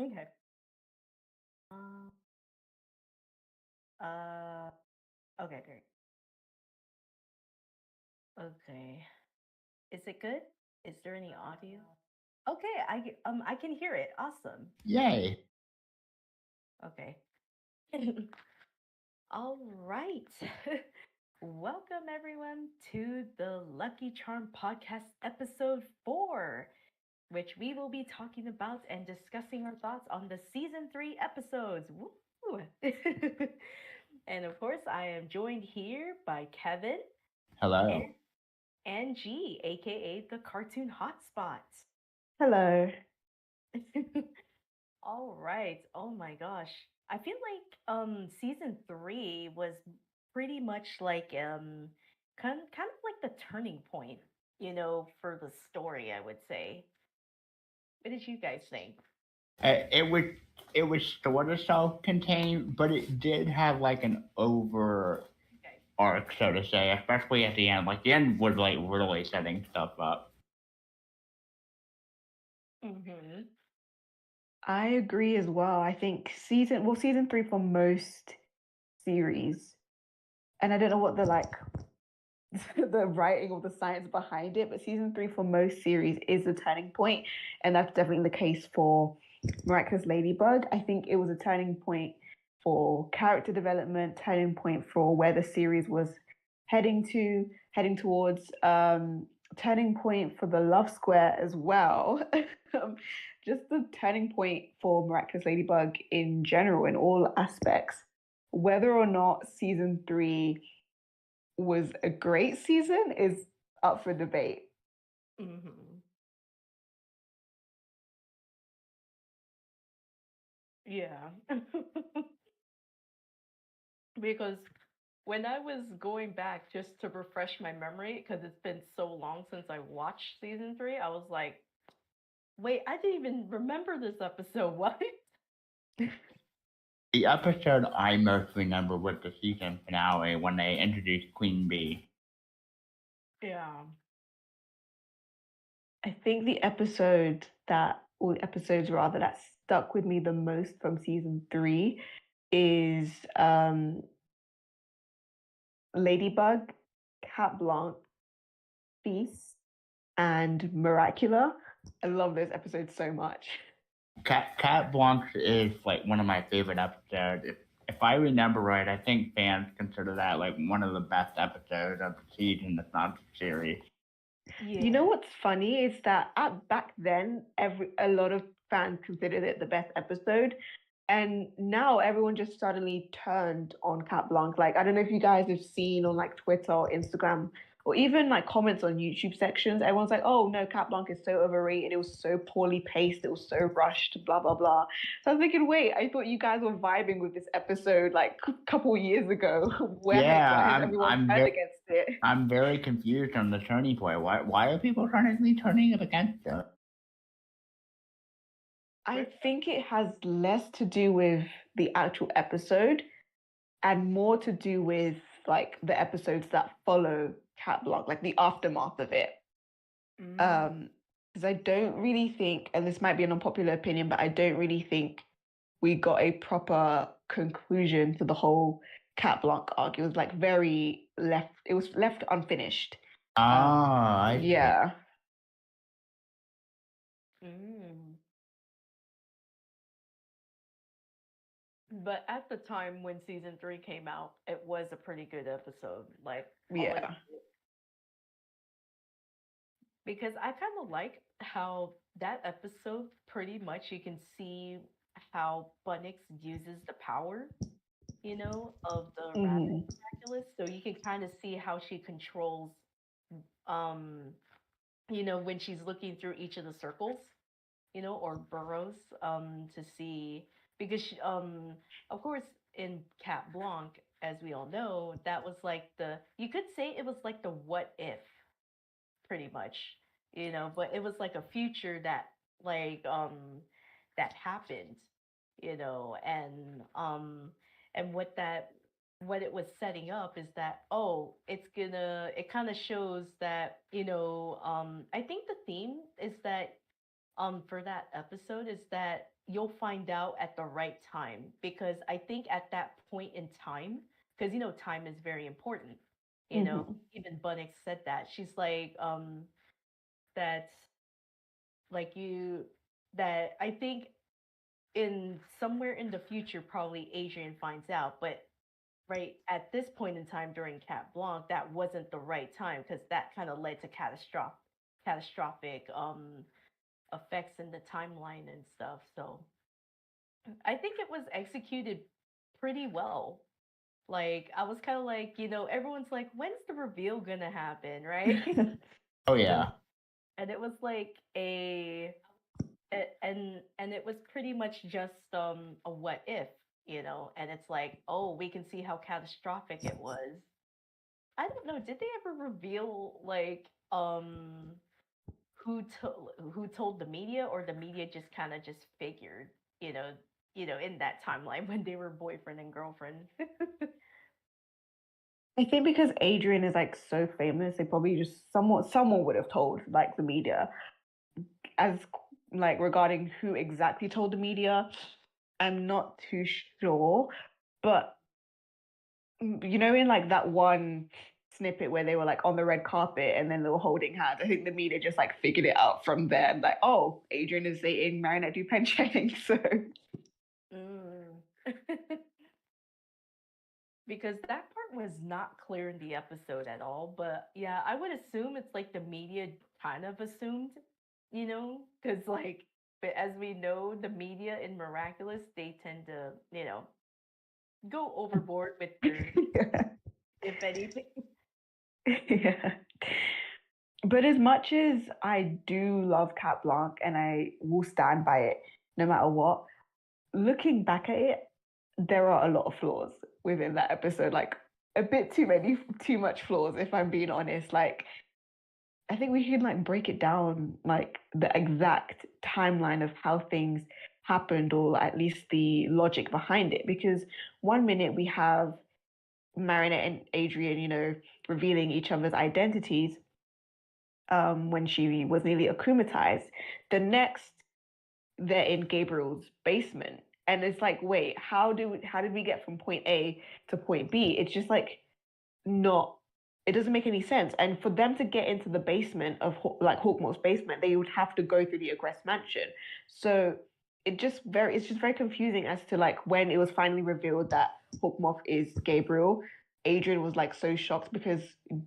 Okay. Uh, uh, okay, great. Okay. Is it good? Is there any audio? Okay, I can hear it. Awesome. Yay. Okay. All right. Welcome everyone to the Lucky Charm podcast episode 4, which we will be talking about and discussing our thoughts on the season 3 episodes. Woo! And of course, I am joined here by Kevin Hello. and Angie, aka the Cartoon Hotspot. Hello. All right. Oh my gosh. I feel like season 3 was pretty much like kind of like the turning point, for the story, I would say. What did you guys think? It was sort of self-contained, but it did have like an over Okay. arc, so to say, especially at the end. Like the end was like really setting stuff up. Mhm. I agree as well. I think season 3 for most series, and I don't know what the the writing or the science behind it, but season 3 for most series is a turning point, and that's definitely the case for Miraculous Ladybug. I think it was a turning point for character development, turning point for where the series was heading towards, turning point for the love square as well. Just the turning point for Miraculous Ladybug in general, in all aspects. Whether or not season 3 was a great season is up for debate. Mhm. Yeah. Because when I was going back just to refresh my memory, because it's been so long since I watched season 3, I was like, wait, I didn't even remember this episode. What? The episode I most remember was the season finale when they introduced Queen Bee. Yeah. I think or the episodes rather, that stuck with me the most from season 3 is Ladybug, Cat Blanc, Feast, and Miracula. I love those episodes so much. Cat Blanc is like one of my favorite episodes. If I remember right, I think fans consider that like one of the best episodes of the season, if not the series. You know Yeah. what's funny is that back then, a lot of fans considered it the best episode, and now everyone just suddenly turned on Cat Blanc. Like, I don't know if you guys have seen on like Twitter or Instagram or even like comments on YouTube sections. Everyone's like, "Oh no, Cat Blanc is so overrated. It was so poorly paced. It was so rushed. Blah blah blah." So I was thinking, wait, I thought you guys were vibing with this episode like a couple years ago. Yeah, Why has everyone turned against it? I'm very confused on the turning point. Why are people suddenly turning it against it? I think it has less to do with the actual episode and more to do with like the episodes that follow Cat Blanc, like the aftermath of it. Mm. Because I don't really think, and this might be an unpopular opinion, but I don't really think we got a proper conclusion to the whole Cat Blanc arc. It was like very left. It was left unfinished. Ah, I see. Yeah. Mm. But at the time when season 3 came out, it was a pretty good episode. Like, I'll admit Yeah. it. Because I kind of like how that episode pretty much you can see how Bunnix uses the power, of the rabbit Hmm. miraculous. So you can kind of see how she controls, um, when she's looking through each of the circles, or burrows, to see because of course, in Cat Blanc, as we all know, that was like you could say it was like the what if, pretty much, but it was like a future that like that happened, and what it was setting up is that, oh, it kind of shows that, I think the theme is that for that episode is that you'll find out at the right time, because I think at that point in time, because time is very important. Mhm. Even Bunnick said that. She's like, that like you that I think in somewhere in the future probably Adrian finds out, but right at this point in time during Cat Blanc, that wasn't the right time, because that kind of led to catastrophic effects in the timeline and stuff. So I think it was executed pretty well. Like I was kind of like, everyone's like, when's the reveal gonna happen, right? Oh yeah. And it was like and it was pretty much just a what if, and it's like, oh, we can see how catastrophic it was. I don't know, did they ever reveal like who told the media, or the media just kind of just figured, you know, in that timeline when they were boyfriend and girlfriend. I think because Adrian is like so famous, they probably just someone would have told like the media. As like regarding who exactly told the media, I'm not too sure. But in like that one snippet where they were like on the red carpet and then they were holding hands, I think the media just like figured it out from there. And like, oh, Adrian is dating Marinette Dupencheng, so Mm. Because that part was not clear in the episode at all. But yeah, I would assume it's like the media kind of assumed, because like, but as we know, the media in Miraculous, they tend to, go overboard with their, yeah. if anything. Yeah. But as much as I do love Cat Blanc and I will stand by it no matter what, looking back at it, there are a lot of flaws within that episode. Like a bit too much flaws, if I'm being honest. Like I think we can like break it down, like the exact timeline of how things happened, or at least the logic behind it. Because one minute we have Marinette and Adrian, revealing each other's identities when she was nearly akumatized. The next, they're in Gabriel's basement, and it's like, wait, how did we get from point A to point B? It's just like not. It doesn't make any sense. And for them to get into the basement of like Hawkmore's basement, they would have to go through the Agrest mansion. So it's just very confusing as to like when it was finally revealed that Hawkmoth is Gabriel. Adrian was like so shocked, because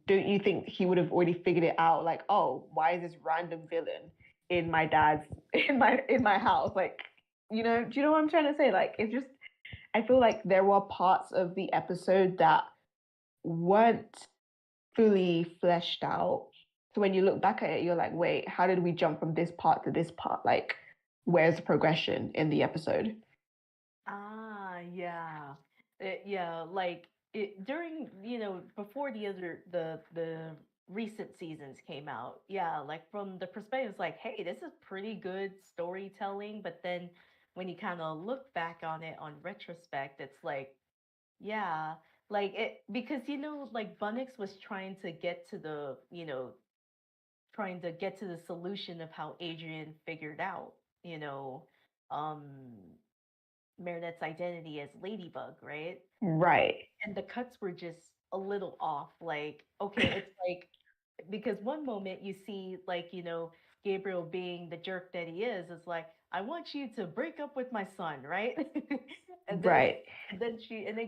don't you think he would have already figured it out? Like, oh, why is this random villain in my dad's in my house? Like, do you know what I'm trying to say? Like, it's just I feel like there were parts of the episode that weren't fully fleshed out. So when you look back at it, you're like, wait, how did we jump from this part to this part? Like, where's the progression in the episode? Ah, yeah. Yeah, like during, before the recent seasons came out. Yeah, like from the perspective, it's like, hey, this is pretty good storytelling, but then when you kind of look back on it on retrospect, it's like, yeah, like it, because like Bunnix was trying to get to the solution of how Adrian figured out, um Marinette's identity as Ladybug, right? Right. And the cuts were just a little off. Like, okay, it's like, because one moment you see like, Gabriel being the jerk that he is like, I want you to break up with my son, right? and then Right. and then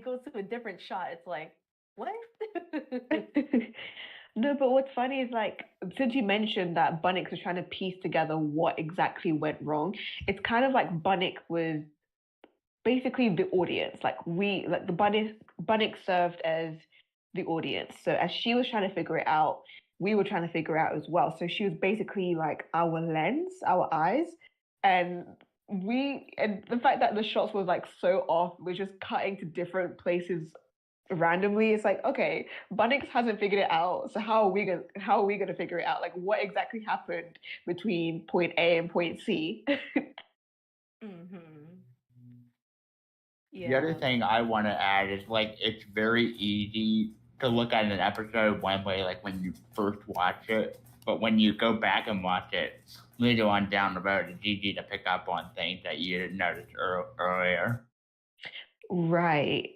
goes to a different shot. It's like, what? No, but what's funny is like, since you mentioned that Bunnick was trying to piece together what exactly went wrong, it's kind of like Bunnick was basically the audience. Like like the Bunnick served as the audience. So as she was trying to figure it out, we were trying to figure it out as well. So she was basically like our lens, our eyes, and and the fact that the shots was like so off, we're just cutting to different places randomly. It's like, okay, Bunnix hasn't figured it out, so how are we gonna figure it out? Like, what exactly happened between point A and point C? Mm-hmm. The other Yeah. thing I want to add is like it's very easy to look at an episode one way, like when you first watch it, but when you go back and watch it later on down the road, it's easy to pick up on things that you didn't notice earlier. Right.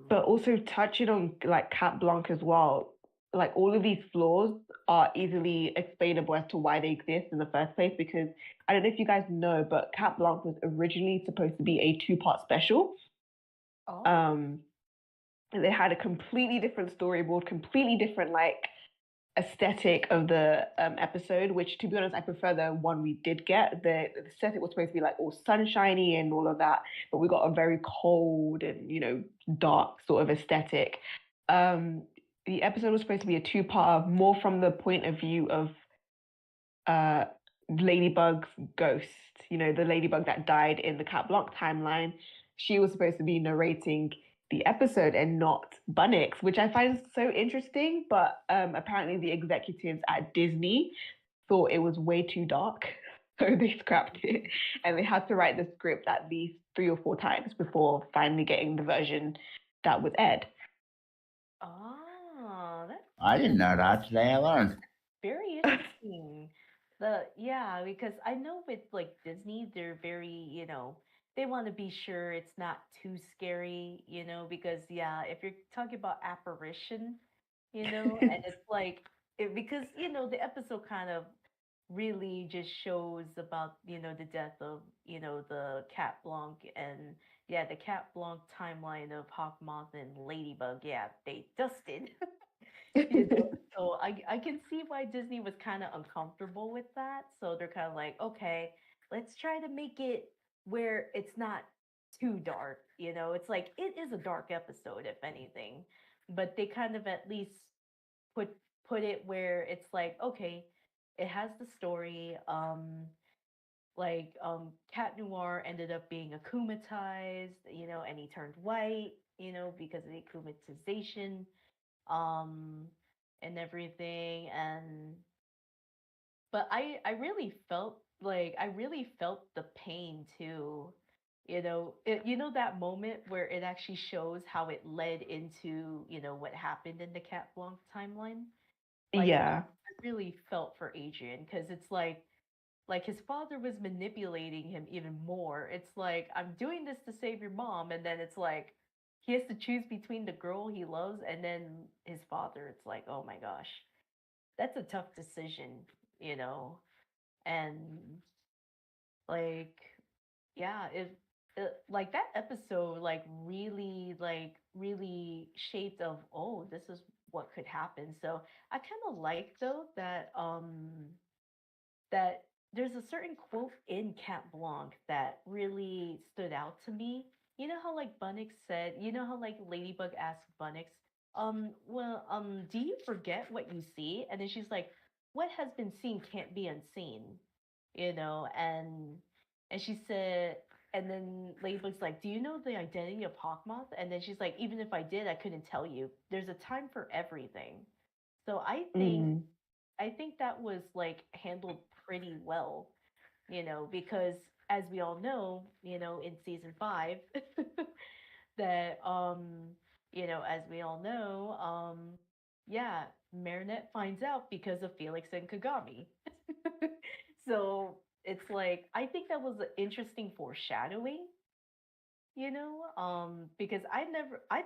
But also touching on like Cat Blanc as well, like all of these flaws are easily explainable as to why they exist in the first place. Because I don't know if you guys know, but Cat Blanc was originally supposed to be a two-part special. Oh. They had a completely different storyboard, completely different like aesthetic of the episode, which to be honest, I prefer the one we did get. The aesthetic was supposed to be like all sunshiny and all of that, but we got a very cold and dark sort of aesthetic. The episode was supposed to be a two-part, more from the point of view of uh Ladybug's ghost, the Ladybug that died in the Cat Blanc timeline. She was supposed to be narrating the episode and not Bunnix, which I find so interesting. But apparently, the executives at Disney thought it was way too dark, so they scrapped it, and they had to write the script at least 3 or 4 times before finally getting the version that was aired. Oh, I didn't know that. Today I learned. very interesting. Because I know with like Disney, they're very, they want to be sure it's not too scary, because if you're talking about apparition, and it's like because the episode kind of really just shows about the death of the Cat Blanc and the Cat Blanc timeline of Hawkmoth and Ladybug. Yeah, they dusted. So I can see why Disney was kind of uncomfortable with that. So they're kind of like, okay, let's try to make it where it's not too dark. It's like it is a dark episode, if anything, but they kind of at least put put it where it's like, okay, it has the story. Cat Noir ended up being akumatized, and he turned white, because of the akumatization um and everything. But I really felt the pain too, that moment where it actually shows how it led into what happened in the Cat Blanc timeline. Like Yeah. I really felt for Adrian, because it's like his father was manipulating him even more. It's like, I'm doing this to save your mom, and then it's like he has to choose between the girl he loves and then his father. It's like, oh my gosh, that's a tough decision, you know. And like, yeah, like that episode really shaped of, oh, this is what could happen. So I kind of like though that there's a certain quote in Cat Blanc that really stood out to me. You know how like Bunnix said, how like Ladybug asked Bunnix, do you forget what you see? And then she's like, what has been seen can't be unseen, and she said, and then Ladybug's like, do you know the identity of Hawkmoth? And then she's like, even if I did, I couldn't tell you. There's a time for everything. So I think that was like handled pretty well, because as we all know, in season 5, that as we all know, Marinette finds out because of Felix and Kagami. So it's like I think that was an interesting foreshadowing, because I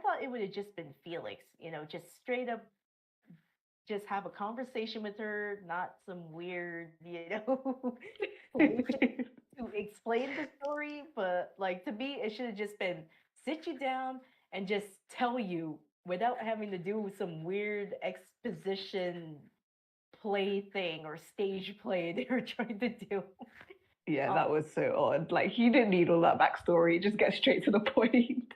thought it would have just been Felix, just straight up just have a conversation with her, not some weird, solution to explain the story. But like to me, it should have just been sit you down and just tell you without having to do some weird exposition play thing or stage play they were trying to do. Yeah, that was so odd. Like, he didn't need all that backstory. Just get straight to the point.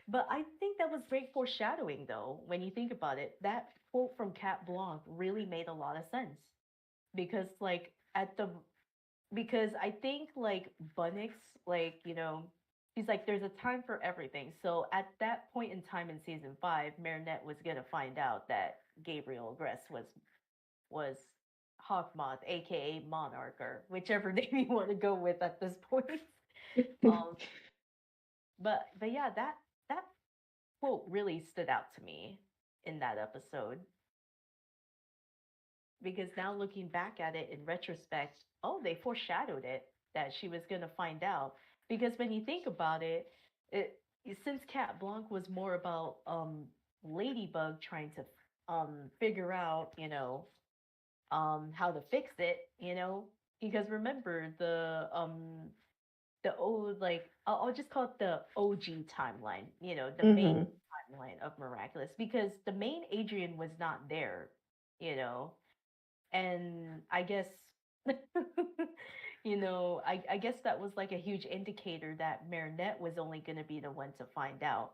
But I think that was great foreshadowing, though, when you think about it. That quote from Cat Blanc really made a lot of sense. Because, like, because I think, like, Bunnix, like, he's like, there's a time for everything. So at that point in time in season 5, Marinette was going to find out that Gabriel Gress was Hawkmoth, aka Monarch, or whichever name you want to go with at this point. um, but yeah, that quote really stood out to me in that episode. because now looking back at it in retrospect, oh, they foreshadowed it that she was going to find out. Because when you think about it, it since Cat Blanc was more about Ladybug trying to figure out, how to fix it, because remember the old, like, I'll just call it the OG timeline, the main Mm-hmm. timeline of Miraculous, because the main Adrian was not there, you know, and I guess, I guess that was like a huge indicator that Marinette was only going to be the one to find out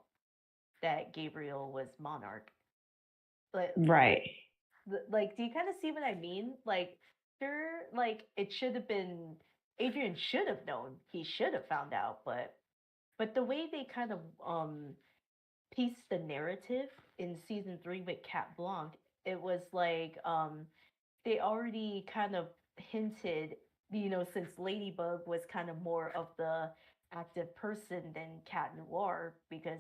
that Gabriel was Monarch. But Right. like, do you kind of see what I mean? Like, sure, like it should have been Adrian should have known. He should have found out, but the way they kind of pieced the narrative in season 3 with Cat Blanc, it was like they already kind of hinted, since Ladybug was kind of more of the active person than Cat Noir, because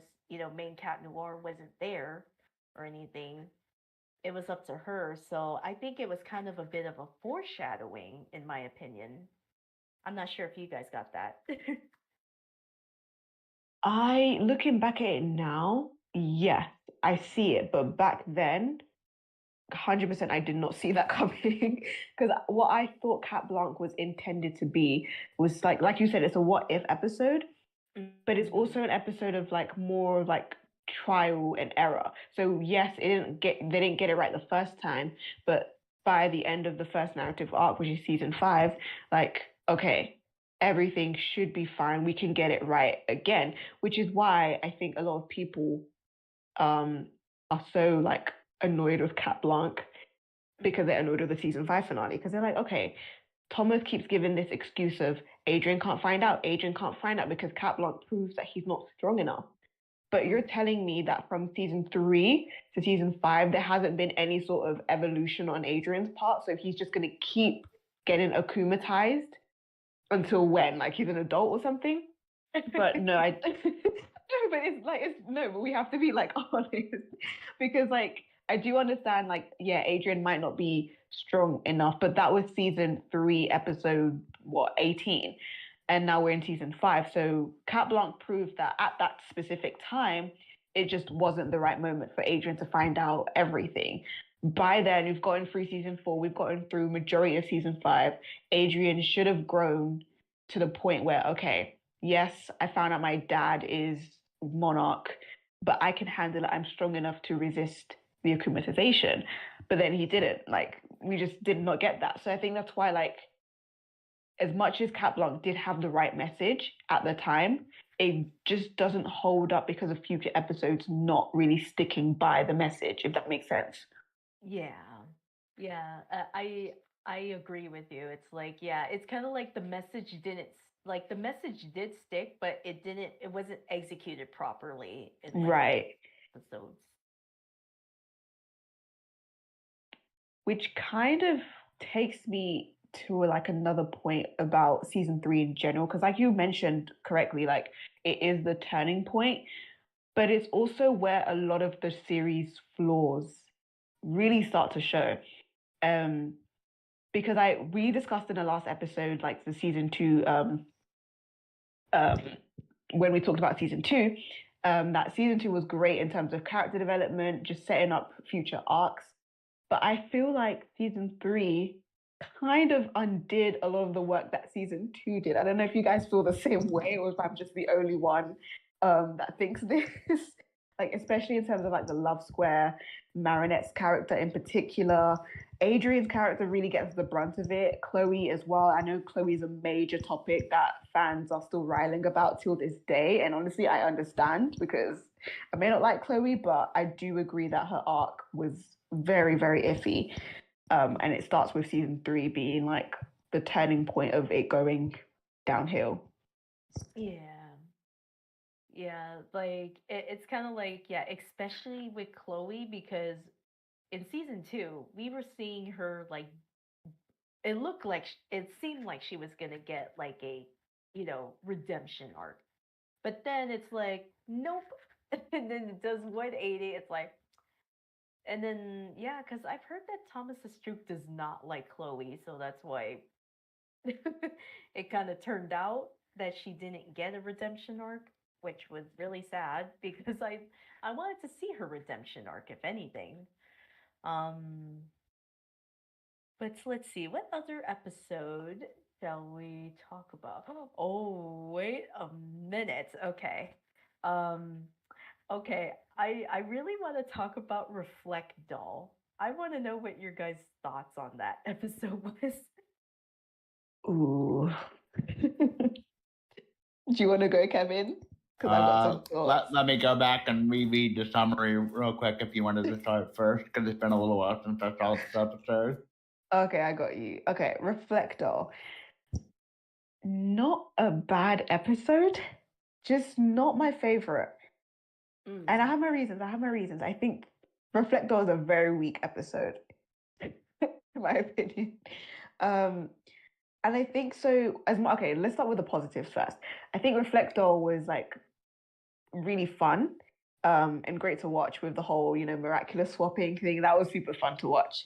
main Cat Noir wasn't there or anything. It was up to her. So I think it was kind of a bit of a foreshadowing, in my opinion. I'm not sure if you guys got that. I looking back at it now, yes, I see it, but back then, 100% I did not see that coming because what I thought Cat Blanc was intended to be was like you said, it's a what if episode, but it's Mhm. also an episode of like more like trial and error. So yes, they didn't get it right the first time, but by the end of the first narrative arc, which is season 5, like okay, everything should be fine. We can get it right again, which is why I think a lot of people um are so like annoyed with Cat Blanc because they're annoyed with the season 5 finale because they're like, okay, Thomas keeps giving this excuse of Adrian can't find out, Adrian can't find out because Cat Blanc proves that he's not strong enough. But you're telling me that from season 3 to season 5, there hasn't been any sort of evolution on Adrian's part. So he's just going to keep getting akumatized until when? Like he's an adult or something? But no, but it's like, no, but we have to be like honest because like, I do understand, like, yeah, Adrian might not be strong enough, but that was season 3, episode, what, 18? And now we're in season 5. So Cat Blanc proved that at that specific time, it just wasn't the right moment for Adrian to find out everything. By then, we've gotten through season 4, we've gotten through majority of season 5. Adrian should have grown to the point where, okay, yes, I found out my dad is monarch, but I can handle it. I'm strong enough to resist the akumatization. But then he didn't. Like, we just did not get that. So I think that's why, like, as much as Cat Blanc did have the right message at the time, it just doesn't hold up because of future episodes not really sticking by the message, if that makes sense. Yeah. Yeah. I agree with you. It's like, yeah, it's kind of like the message didn't like the message did stick, but it wasn't executed properly in like the Right. episodes. Which kind of takes me to like another point about season 3 in general, because like you mentioned correctly, like it is the turning point, but it's also where a lot of the series flaws really start to show. Um, because we discussed in the last episode, like the season 2, um, when we talked about season 2, that season 2 was great in terms of character development, just setting up future arcs. But I feel like season 3 kind of undid a lot of the work that season 2 did. I don't know if you guys feel the same way or if I'm just the only one that thinks this. Like, especially in terms of like the love square, Marinette's character in particular. Adrian's character really gets the brunt of it. Chloe as well. I know Chloe's a major topic that fans are still riling about till this day. And honestly, I understand because I may not like Chloe, but I do agree that her arc was very, very iffy. And it starts with season 3 being like the turning point of it going downhill. Yeah. Yeah, like it's kind of like, yeah, especially with Chloe, because in season 2 we were seeing her like it looked like it seemed like she was gonna get like a redemption arc, but then it's like nope, and then it does 180. It's like And then yeah, because I've heard that Thomas Stroop does not like Chloe, so that's why it kind of turned out that she didn't get a redemption arc, which was really sad because I wanted to see her redemption arc, if anything. Um, but let's see, what other episode shall we talk about? Oh, wait a minute. Okay. Um, okay, I really want to talk about Reflectdoll. I want to know what your guys' thoughts on that episode was. Ooh. Do you want to go, Kevin? Because I've got some thoughts. Let me go back and reread the summary real quick if you wanted to start first, because it's been a little while since I saw this episode. Okay, I got you. Okay, Reflectdoll. Not a bad episode, just not my favorite. And I have my reasons. I think Reflectdoll is a very weak episode, in my opinion. And I think so. Okay, let's start with the positives first. I think Reflectdoll was like really fun, and great to watch with the whole, miraculous swapping thing. That was super fun to watch.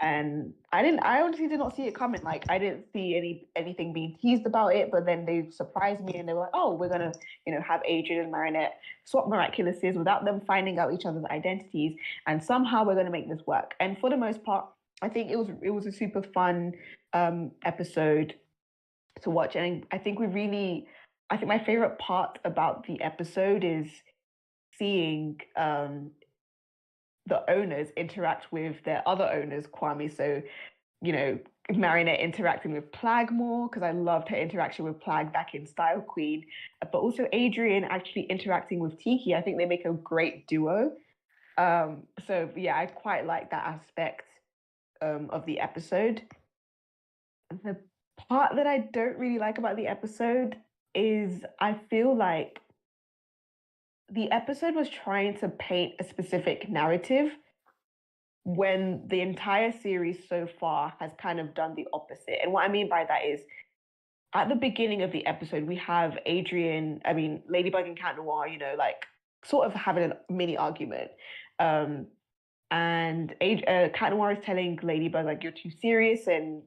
And I honestly did not see it coming. Like, I didn't see anything being teased about it, but then they surprised me and they were like, oh, we're gonna, have Adrian and Marinette swap miraculouses without them finding out each other's identities, and somehow we're gonna make this work. And for the most part, I think it was a super fun episode to watch. And I think my favorite part about the episode is seeing the owners interact with their other owners, Kwame. So, Marinette interacting with Plag more, because I loved her interaction with Plag back in Style Queen, but also Adrian actually interacting with Tiki. I think they make a great duo. So yeah, I quite like that aspect of the episode. The part that I don't really like about the episode is I feel like the episode was trying to paint a specific narrative when the entire series so far has kind of done the opposite. And what I mean by that is, at the beginning of the episode, we have Ladybug and Cat Noir, like sort of having a mini argument. And Cat Noir is telling Ladybug, like, you're too serious, and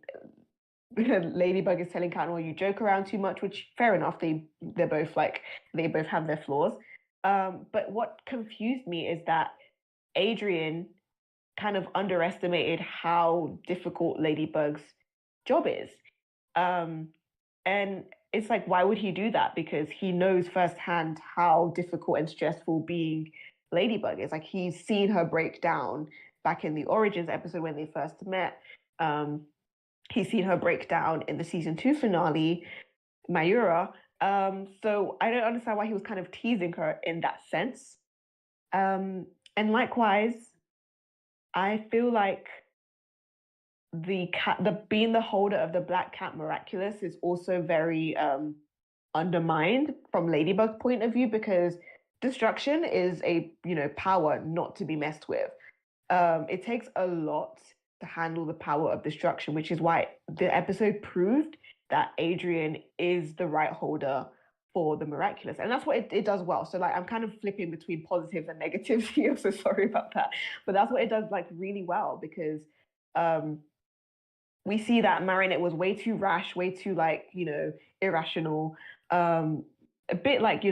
Ladybug is telling Cat Noir, you joke around too much, which fair enough. They both have their flaws. But what confused me is that Adrian kind of underestimated how difficult Ladybug's job is. And it's like, why would he do that? Because he knows firsthand how difficult and stressful being Ladybug is. Like, he's seen her break down back in the Origins episode when they first met. He's seen her break down in the season 2 finale, Mayura. So I don't understand why he was kind of teasing her in that sense. And likewise, I feel like the being the holder of the Black Cat Miraculous is also very undermined from Ladybug's point of view, because destruction is a power not to be messed with. It takes a lot to handle the power of destruction, which is why the episode proved that Adrian is the right holder for the miraculous, and that's what it does well. So like, I'm kind of flipping between positives and negatives here, so sorry about that, but that's what it does like really well, because we see that Marinette was way too rash, way too like, irrational, a bit like,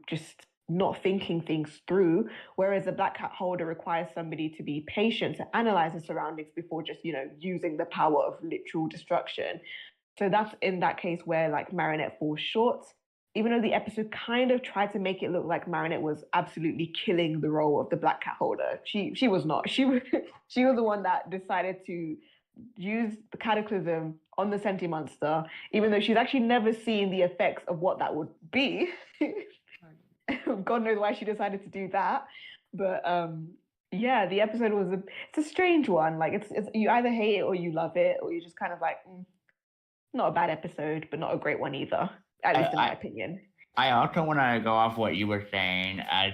just not thinking things through, whereas the Black Cat holder requires somebody to be patient, to analyze the surroundings before just, using the power of literal destruction. So that's in that case where like Marinette falls short, even though the episode kind of tried to make it look like Marinette was absolutely killing the role of the Black Cat holder. She was not. She was the one that decided to use the cataclysm on the Senti monster, even though she's actually never seen the effects of what that would be. God knows why she decided to do that. But yeah, the episode it's a strange one. Like, it's you either hate it or you love it, or you're just kind of like, not a bad episode, but not a great one either, at least in my opinion. I also want to go off what you were saying, as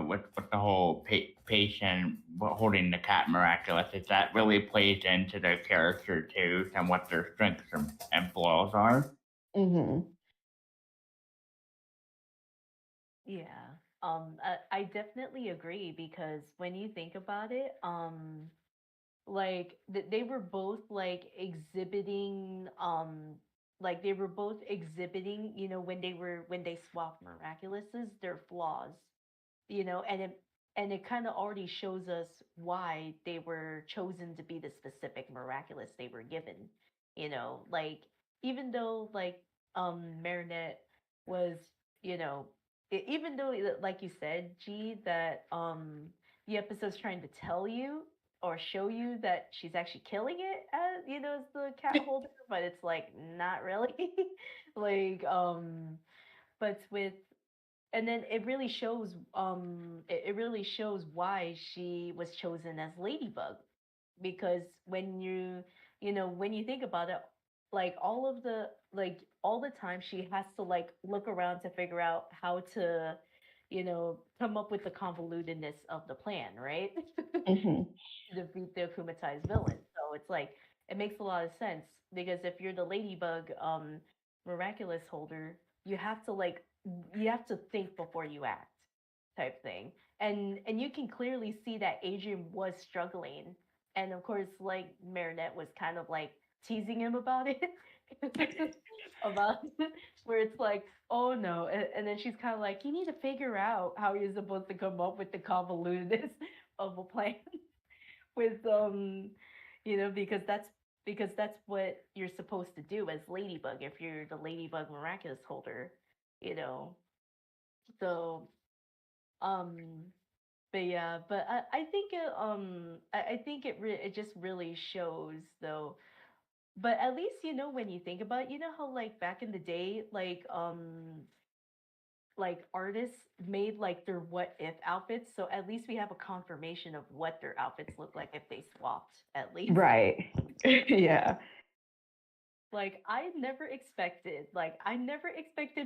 with the whole patient holding the cat miraculous. Is that really plays into their character too, and what their strengths and flaws are. Mm-hmm. Yeah. I definitely agree because when you think about it, like they were both like they were both exhibiting, you know, when they swapped Miraculouses, their flaws, you know, and it kind of already shows us why they were chosen to be the specific Miraculous they were given, you know, like even though Marinette was, you know, even though like you said, G, that the episode's trying to tell you or show you that she's actually killing it as, you know, as the cat holder, but it's like not really. like but with and then it really shows it really shows why she was chosen as Ladybug, because when you know, when you think about it, like all the time she has to like look around to figure out how to, you know, come up with the convolutedness of the plan, right? Hmm. To defeat the akumatized villain. So it's like it makes a lot of sense because if you're the Ladybug miraculous holder, you have to you have to think before you act, type thing. And you can clearly see that Adrian was struggling, and of course, like Marinette was kind of like teasing him about it. about where it's like, oh no, and then she's kind of like, you need to figure out how you're supposed to come up with the convolutedness of a plan with you know, because that's what you're supposed to do as Ladybug if you're the Ladybug miraculous holder, you know. So um but yeah, but I think I think it just really shows though. But at least, you know, when you think about it, you know how like back in the day, like artists made like their what if outfits, so at least we have a confirmation of what their outfits look like if they swapped at least. Right. Yeah. Like I never expected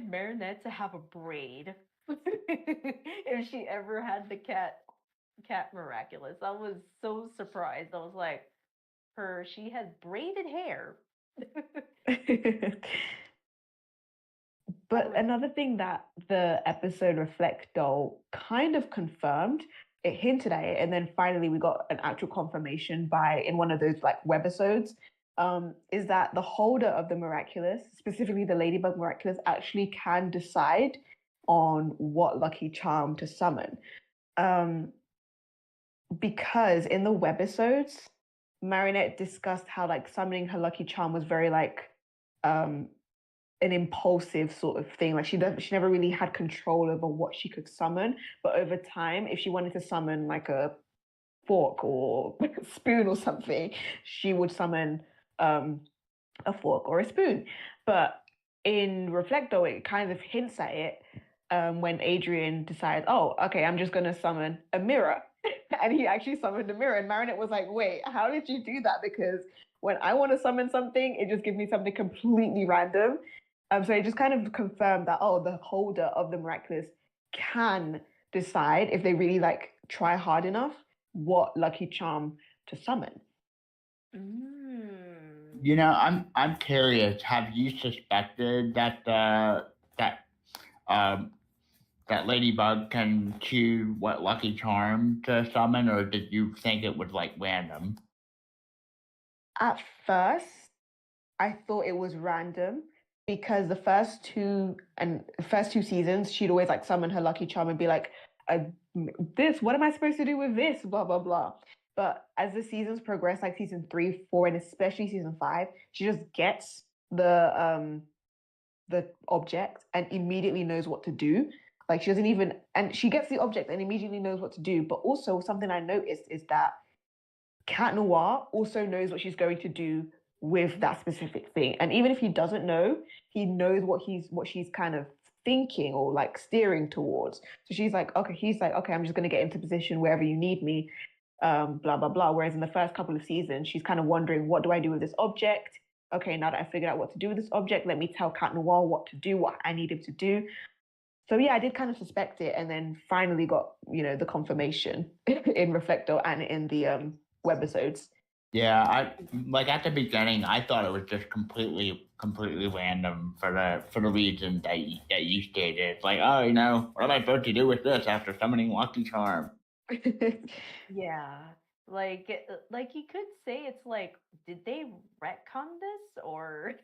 Marinette to have a braid. If she ever had the cat miraculous, I was so surprised. I was like, she has braided hair. But another thing that the episode Reflectdoll kind of confirmed, it hinted at it, and then finally we got an actual confirmation by in one of those like webisodes, is that the holder of the miraculous, specifically the Ladybug miraculous, actually can decide on what lucky charm to summon. Because in the webisodes, Marinette discussed how like summoning her lucky charm was very like um an impulsive sort of thing. Like she never really had control over what she could summon. But over time, if she wanted to summon like a fork or like a spoon or something, she would summon a fork or a spoon. But in Reflecto, it kind of hints at it when Adrian decides, oh, okay, I'm just going to summon a mirror. And he actually summoned a mirror. And Marinette was like, wait, how did you do that? Because when I want to summon something, it just gives me something completely random. So it just kind of confirmed that, oh, the holder of the miraculous can decide if they really like try hard enough what lucky charm to summon. You know, I'm curious. Have you suspected that um that Ladybug can choose what lucky charm to summon, or did you think it was like random? At first, I thought it was random because the first two seasons, she'd always like summon her lucky charm and be like, "This, what am I supposed to do with this?" Blah blah blah. But as the seasons progress, like season 3, 4, and especially season 5, she just gets the object and immediately knows what to do. Like she doesn't even, and she gets the object and immediately knows what to do. But also something I noticed is that Cat Noir also knows what she's going to do with that specific thing. And even if he doesn't know, he knows what she's kind of thinking or like steering towards. So she's like, okay, he's like, okay, I'm just gonna get into position wherever you need me, blah blah blah. Whereas in the first couple of seasons, she's kind of wondering, what do I do with this object? Okay, now that I figured out what to do with this object, let me tell Cat Noir what to do, what I need him to do. So yeah, I did kind of suspect it, and then finally got the confirmation in Reflecto and in the webisodes. Yeah, I like at the beginning. I thought it was just completely random for the reason that you stated. Like, oh, you know, what am I supposed to do with this after summoning Lucky Charm? Yeah. Like you could say it's like, did they retcon this or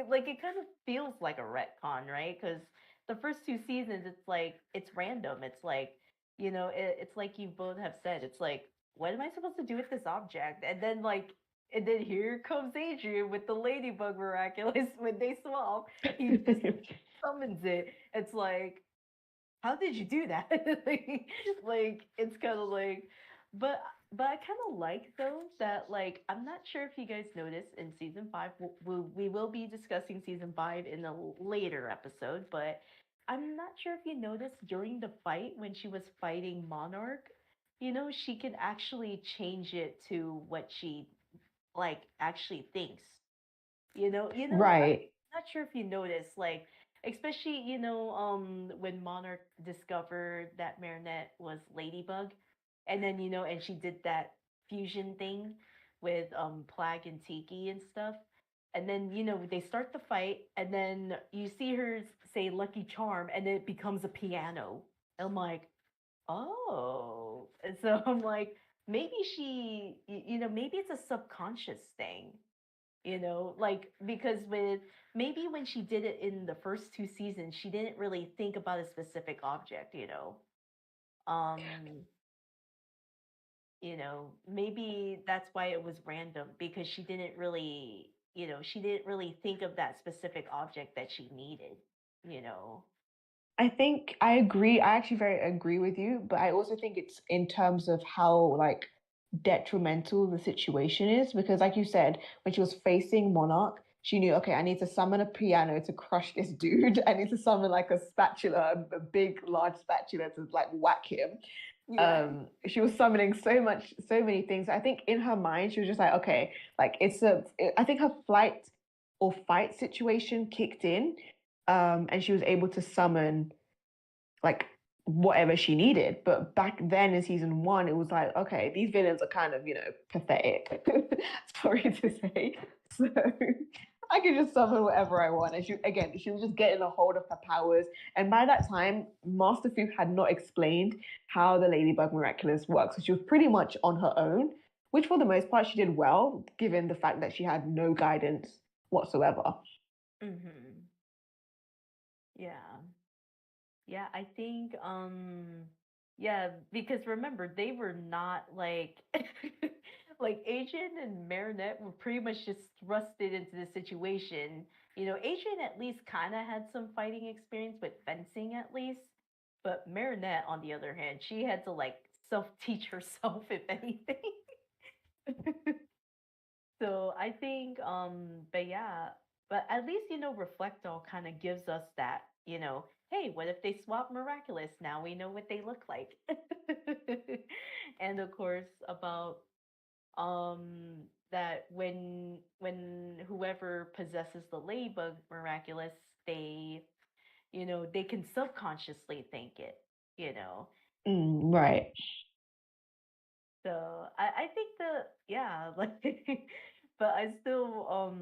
like it kind of feels like a retcon, right? Because the first two seasons, it's like it's random. It's like, it's like you both have said. It's like, what am I supposed to do with this object? And then here comes Adrian with the Ladybug Miraculous. When they swap, he just summons it. It's like, how did you do that? Like it's kind of like, but I kind of like though that, like, I'm not sure if you guys noticed in season 5. We will be discussing season 5 in a later episode, but I'm not sure if you noticed during the fight when she was fighting Monarch, she can actually change it to what she like actually thinks. I'm Right. not sure if you noticed, like, especially, when Monarch discovered that Marinette was Ladybug, and then, and she did that fusion thing with Plague and Tiki and stuff. And then, they start the fight, and then you see her say Lucky Charm, and then it becomes a piano. And I'm like, oh. And so I'm like, maybe maybe it's a subconscious thing, like, because with maybe when she did it in the first two seasons, she didn't really think about a specific object, um maybe that's why it was random, because she didn't really think of that specific object that she needed, you know I think I agree. I actually very agree with you, but I also think it's in terms of how like detrimental the situation is because like you said, when she was facing Monarch, she knew, okay, I need to summon a piano to crush this dude. I need to summon like a spatula, a big large spatula to like whack him. yeah. She was summoning so many things. I think in her mind she was just like, okay, like I think her flight or fight situation kicked in, and she was able to summon like whatever she needed. But back then in season 1, it was like, okay, these villains are kind of, pathetic. Sorry to say. So I could just summon whatever I want. And she was just getting a hold of her powers. And by that time, Master Fu had not explained how the Ladybug Miraculous works. So she was pretty much on her own, which for the most part she did well, given the fact that she had no guidance whatsoever. Mm-hmm. Yeah. Yeah, I think yeah, because remember, they were not like like Adrian and Marinette were pretty much just thrusted into the situation. Adrian at least kind of had some fighting experience with fencing at least, but Marinette on the other hand, she had to like self-teach herself if anything. So I think, but yeah, but at least, Reflectdoll kind of gives us that, hey, what if they swap Miraculous? Now we know what they look like. And of course, about that when whoever possesses the Ladybug Miraculous, they can subconsciously think it, you know. Right. So I think yeah, like, but I still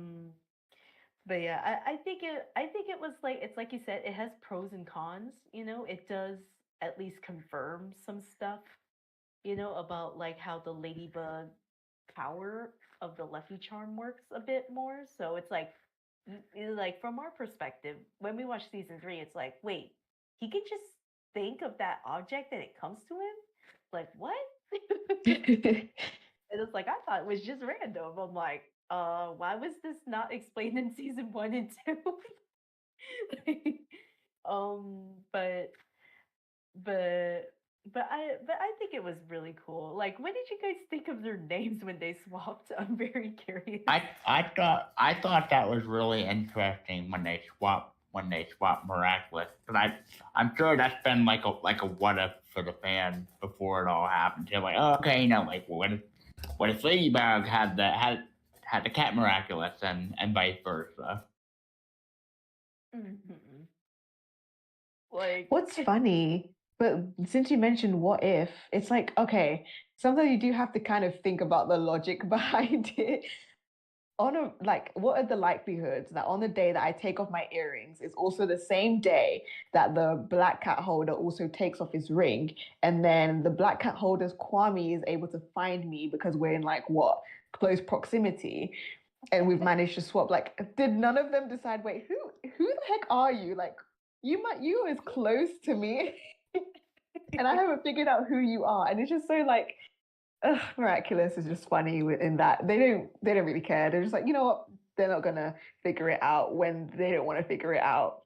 but yeah, I think it was like, it's like you said, it has pros and cons, it does at least confirm some stuff, about like how the Ladybug power of the Lucky Charm works a bit more. So it's like, like from our perspective, when we watch season 3, it's like, wait, he can just think of that object and it comes to him? Like, what? And it's like, I thought it was just random. I'm like, why was this not explained in season 1 and 2? But but but I think it was really cool. Like, what did you guys think of their names when they swapped? I'm very curious. I thought that was really interesting when they swap Miraculous, but I'm sure that's been like a what if for the fans before it all happened. They're like, oh, okay, like what if Ladybug had the Cat Miraculous and vice versa. Mhm. Like, What's funny But since you mentioned what if, it's like, okay, sometimes you do have to kind of think about the logic behind it. What are the likelihoods that on the day that I take off my earrings is also the same day that the black cat holder also takes off his ring, and then the black cat holder's Kwame is able to find me because we're in like what, close proximity, and we've managed to swap. Like, did none of them decide, wait, who the heck are you? Like, you is close to me, and I haven't figured out who you are, and it's just so like, Miraculous is just funny in that they don't really care. They're just like, you know what? They're not gonna figure it out when they don't want to figure it out.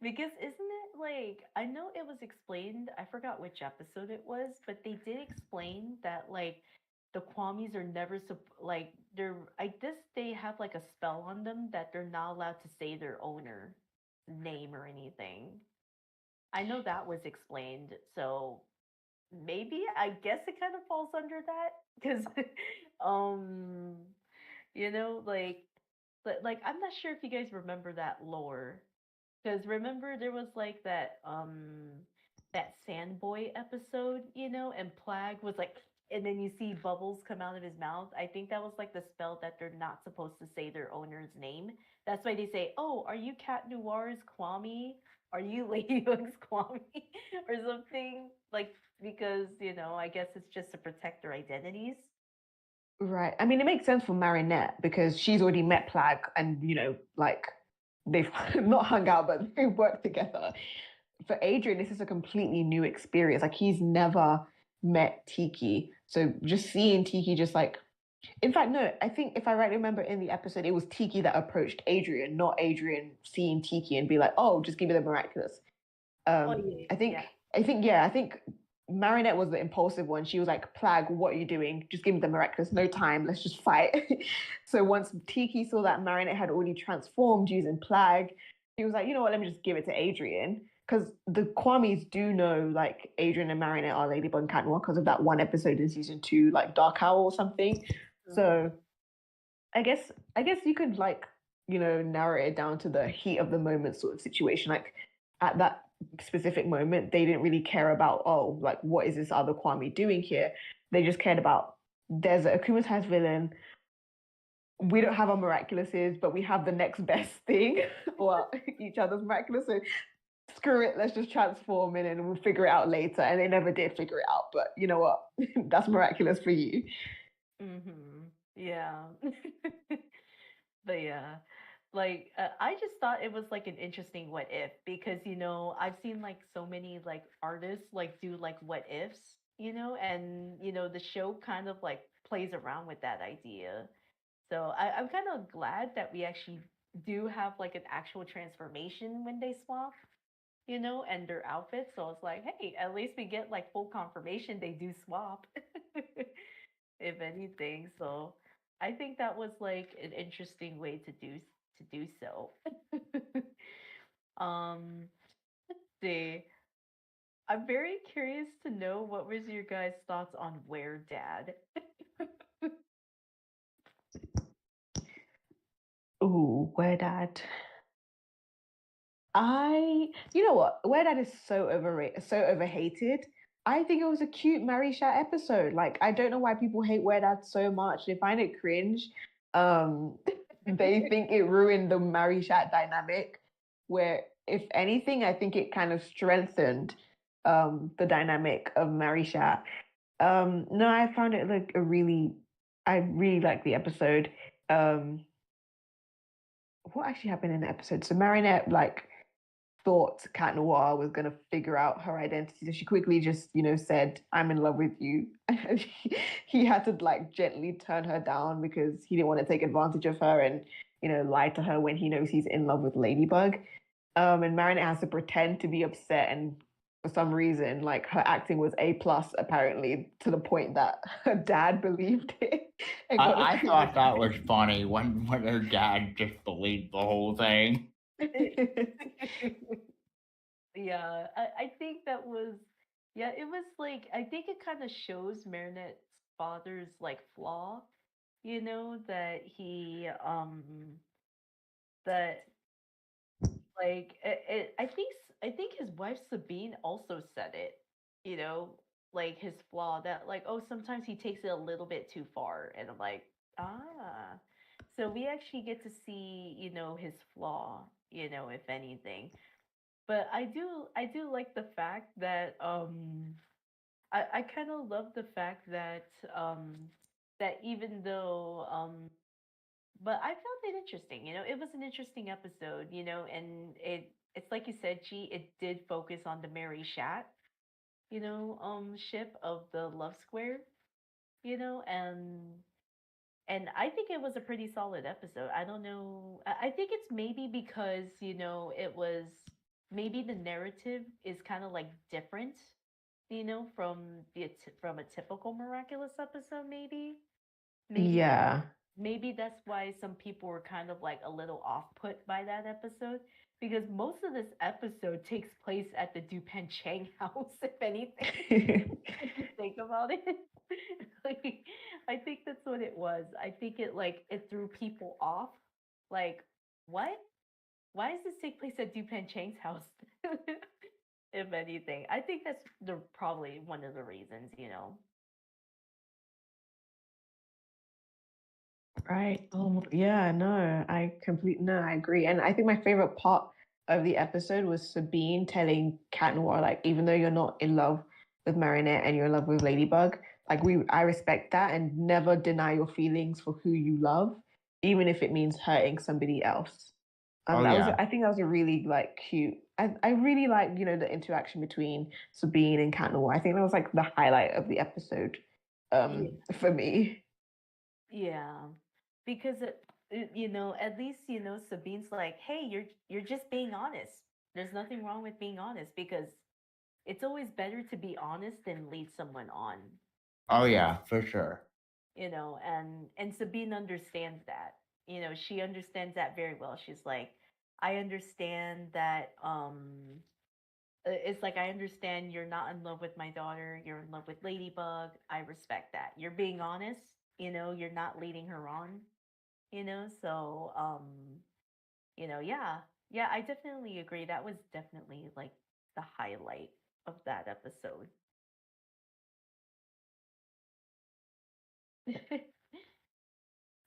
Because isn't it like, I know it was explained, I forgot which episode it was, but they did explain that like the Kwamis are never like they're, I guess they have like a spell on them that they're not allowed to say their owner name or anything. I know that was explained, so maybe I guess it kind of falls under that because um like, but like I'm not sure if you guys remember that lore. Because remember there was like that Sandboy episode, and Plague was like, and then you see bubbles come out of his mouth. I think that was like the spell that they're not supposed to say their owner's name. That's why they say, "Oh, are you Cat Noir's Kwame? Are you Ladybug's Kwame?" or something like, because I guess it's just to protect their identities. Right. I mean, it makes sense for Marinette because she's already met Plague, and like they've not hung out, but they worked together. For Adrian, this is a completely new experience. Like, he's never met Tiki, so just seeing Tiki, just like, in fact, no, I think if I rightly remember in the episode, it was Tiki that approached Adrian, not Adrian seeing Tiki and be like, "Oh, just give me the miraculous." Oh yeah, I think, yeah. I think Marinette was the impulsive one. She was like, "Plague, what are you doing? Just give me the miraculous. No time. Let's just fight." So once Tiki saw that Marinette had already transformed using Plague, he was like, "You know what? Let me just give it to Adrian." Because the Kwamis do know, like, Adrian and Marinette are Ladybug and Cat Noir because of that one episode in season 2, like Dark Owl or something. So I guess you could, like, narrow it down to the heat of the moment sort of situation. Like, at that specific moment, they didn't really care about, oh, like, what is this other Kwame doing here? They just cared about, there's a akumatized villain. We don't have our miraculouses, but we have the next best thing, or each other's miraculous. So screw it, let's just transform in and we'll figure it out later. And they never did figure it out, but you know what? That's miraculous for you. Yeah. But yeah, like I just thought it was like an interesting what if, because I've seen like so many like artists like do like what ifs, and the show kind of like plays around with that idea. So I'm kind of glad that we actually do have like an actual transformation when they swap, and their outfits. So it's like, hey, at least we get like full confirmation they do swap, if anything. So I think that was like an interesting way to do so. Let's see. I'm very curious to know what was your guys' thoughts on Weredad. Ooh, Weredad. You know what? Weredad is so overrated, so overhated. I think it was a cute Marisha episode. Like, I don't know why people hate Weredad so much. They find it cringe. Um, they think it ruined the Marisha dynamic. Where, if anything, I think it kind of strengthened the dynamic of Marisha. No, I found it like I really liked the episode. Um, what actually happened in the episode? So Marinette like thought Cat Noir was gonna figure out her identity, so she quickly just said, "I'm in love with you." And he had to like gently turn her down because he didn't want to take advantage of her and lie to her when he knows he's in love with Ladybug. And Marinette has to pretend to be upset, and for some reason, like, her acting was A+ apparently, to the point that her dad believed it. And I thought that was funny when her dad just believed the whole thing. Yeah, I think that was, yeah, it was like, I think it kind of shows Marinette's father's like flaw, that that like I think I think his wife Sabine also said it, you know, like his flaw that like, oh, sometimes he takes it a little bit too far. And I'm like, ah. So we actually get to see, his flaw, if anything. But I do like the fact that I kind of love the fact that that even though but I found it interesting. It was an interesting episode, and it's like you said, G, it did focus on the Mary Shat, ship of the Love Square, and I think it was a pretty solid episode. I don't know. I think it's maybe because, it was maybe the narrative is kind of like different, from from a typical Miraculous episode, maybe. Maybe that Yeah. maybe that's why some people were kind of like a little off put by that episode because most of this episode takes place at the Dupen Chang house, if anything. If you think about it. Like, I think that's what it was. I think it threw people off. Like, what? Why does this take place at Dupen Chang's house? If anything. I think that's probably one of the reasons. Right. Yeah, no, no, I agree. And I think my favorite part of the episode was Sabine telling Cat Noir, like, even though you're not in love with Marinette and you're in love with Ladybug, like I respect that and never deny your feelings for who you love, even if it means hurting somebody else. Oh That was, yeah. I think that was a really like cute. I really like, the interaction between Sabine and Cat Noir. I think that was like the highlight of the episode, Yeah. for me. Yeah. Because at least, Sabine's like, "Hey, you're just being honest. There's nothing wrong with being honest because it's always better to be honest than lead someone on." Oh You know, yeah, for sure. and Sabine understands that. She understands that very well. She's like, "I understand that it's like I understand you're not in love with my daughter. You're in love with Ladybug. I respect that. You're being honest. You're not leading her on. So yeah, yeah. I definitely agree. That was definitely like the highlight of that episode.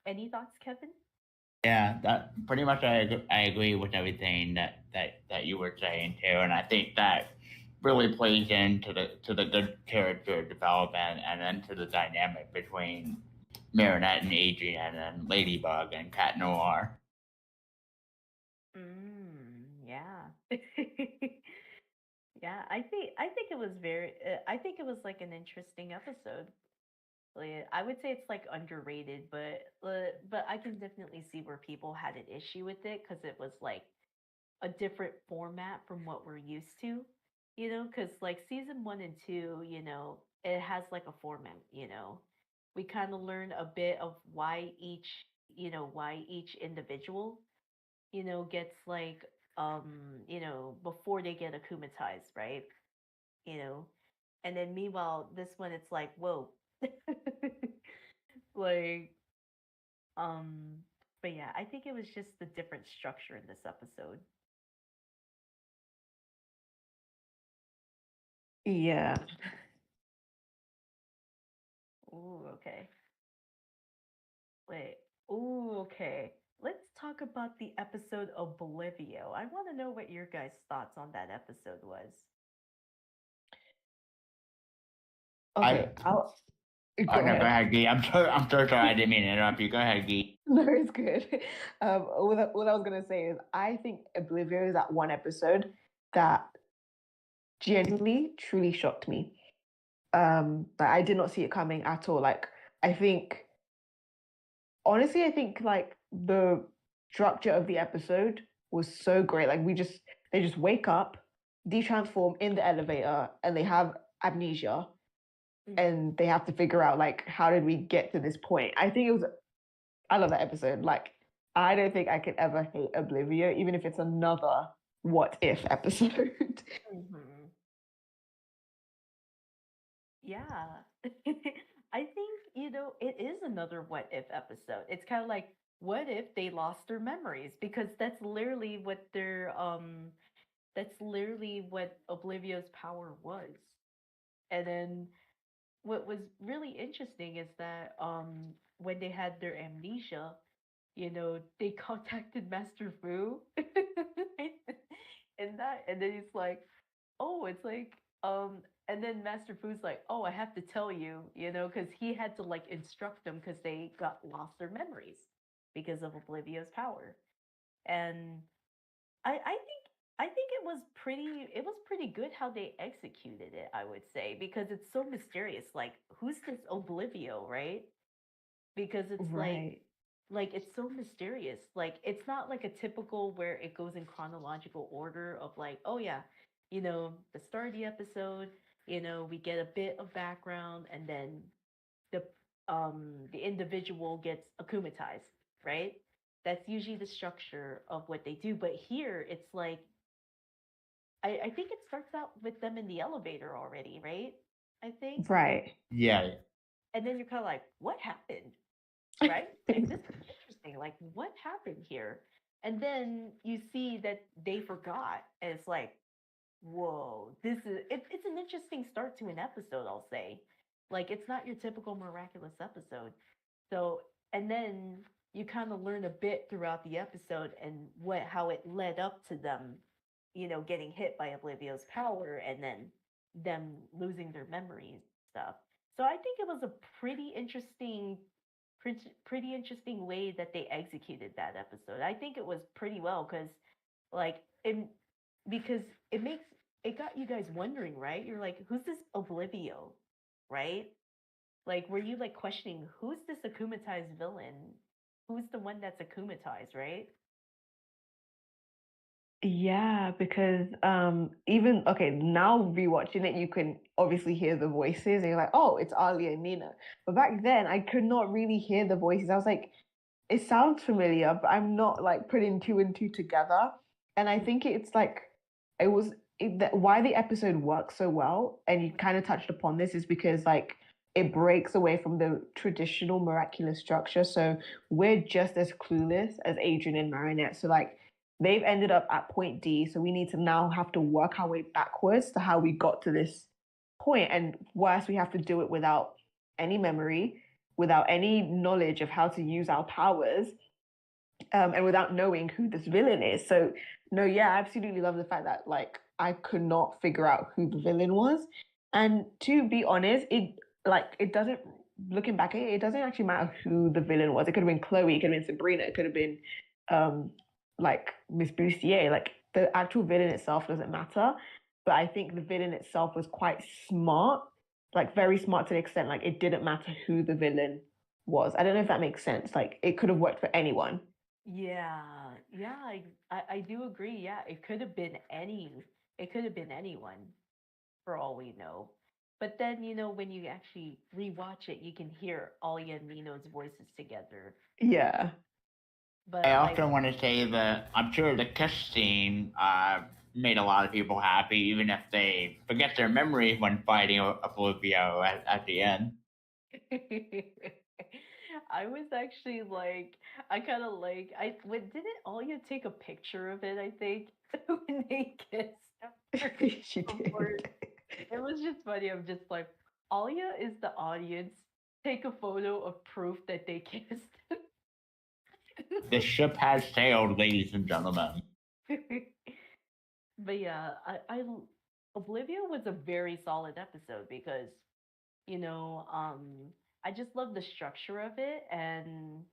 Any thoughts, Kevin? Yeah, that pretty much I agree with everything that you were saying too, and I think that really plays into the good character development and then to the dynamic between Marinette and Adrian and Ladybug and Cat Noir. Yeah. Yeah, I think it was I think it was like an interesting episode. Like, I would say it's like underrated, but I can definitely see where people had an issue with it because it was like a different format from what we're used to, because like season 1 and 2, it has like a format. We kind of learn a bit of why each individual, gets like, before they get akumatized, right? You know, and then meanwhile, this one, it's like, whoa. Like, um, but yeah, I think it was just the different structure in this episode. Yeah. Ooh, okay. Wait. Ooh, okay. Let's talk about the episode Oblivio. I want to know what your guys' thoughts on that episode was. Okay, I I'll Oh go no, go ahead. ahead, Gee. I'm so sorry. I didn't mean to interrupt you. Go ahead, Gee. No, it's good. What I was gonna say is, I think Oblivio is that one episode that genuinely, truly shocked me. Like I did not see it coming at all. Like I think, honestly, I think like the structure of the episode was so great. Like they just wake up, detransform in the elevator, and they have amnesia, and they have to figure out like how did we get to this point. I love that episode. Like, I don't think I could ever hate Oblivio, even if it's another what if episode. Mm-hmm. Yeah. I think, it is another what if episode. It's kind of like, what if they lost their memories? Because that's literally what That's literally what Oblivio's power was. And then what was really interesting is that when they had their amnesia, they contacted Master Fu. And then he's like, oh, it's like and then Master Fu's like, oh, I have to tell you, because he had to like instruct them because they got lost their memories because of Oblivio's power. And I think it was pretty good how they executed it, I would say, because it's so mysterious. Like, who's this Oblivio, right? Because it's Right. it's so mysterious. Like, it's not like a typical where it goes in chronological order of like, oh yeah, the start of the episode, we get a bit of background, and then the the individual gets akumatized, right? That's usually the structure of what they do. But here it's like I think it starts out with them in the elevator already, right? I think. Right. Yeah. And then you're kind of like, what happened? Right? Like, this is interesting. Like, what happened here? And then you see that they forgot. And it's like, whoa, it's an interesting start to an episode, I'll say. Like, it's not your typical miraculous episode. So, and then you kind of learn a bit throughout the episode and how it led up to them, getting hit by Oblivio's power and then them losing their memories and stuff. So I think it was a pretty interesting way that they executed that episode. I think it was pretty well like it because it got you guys wondering, right? You're like, who's this Oblivio, right? Like, were you like questioning who's this akumatized villain? Who's the one that's akumatized, right? Yeah, because even okay, now rewatching it, you can obviously hear the voices and you're like, oh, it's Ali and Nina. But back then I could not really hear the voices. I was like, it sounds familiar, but I'm not like putting two and two together. And I think it's like it was why the episode works so well, and you kind of touched upon this, is because like it breaks away from the traditional miraculous structure. So we're just as clueless as Adrian and Marinette. So like they've ended up at point D, so we need to now have to work our way backwards to how we got to this point. And worse, we have to do it without any memory, without any knowledge of how to use our powers, and without knowing who this villain is. So, no, yeah, I absolutely love the fact that like I could not figure out who the villain was. And to be honest, it doesn't, looking back at it, it doesn't actually matter who the villain was. It could have been Chloe, it could have been Sabrina, it could have been um like Miss Bustier. Like the actual villain itself doesn't matter. But I think the villain itself was quite smart, like very smart to the extent like it didn't matter who the villain was. I don't know if that makes sense. Like it could have worked for anyone. Yeah, yeah, I do agree. Yeah, it could have been anyone for all we know. But then, when you actually rewatch it, you can hear Alia and Nino's voices together. Yeah. But I like, often want to say that I'm sure the kiss scene made a lot of people happy, even if they forget their memories when fighting Oblivio at the end. I was actually like, I kind of like, didn't Alia take a picture of it? I think when they kissed after She before. did. It was just funny. I'm just like, Alia is the audience. Take a photo of proof that they kissed. The ship has sailed, ladies and gentlemen. But yeah, Oblivia was a very solid episode because, you know, um, I just love the structure of it, and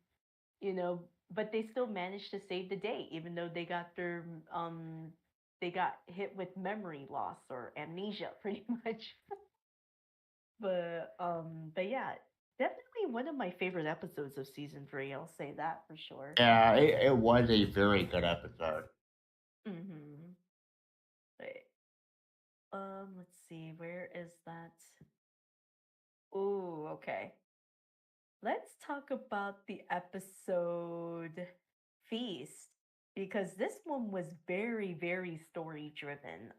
but they still managed to save the day, even though they got hit with memory loss or amnesia, pretty much. But yeah, definitely one of my favorite episodes of season 3. I'll say that for sure. Yeah, it was a very good episode. Mm-hmm. Wait, let's see, where is that? Oh, okay. Let's talk about the episode Feast, because this one was very, very story driven.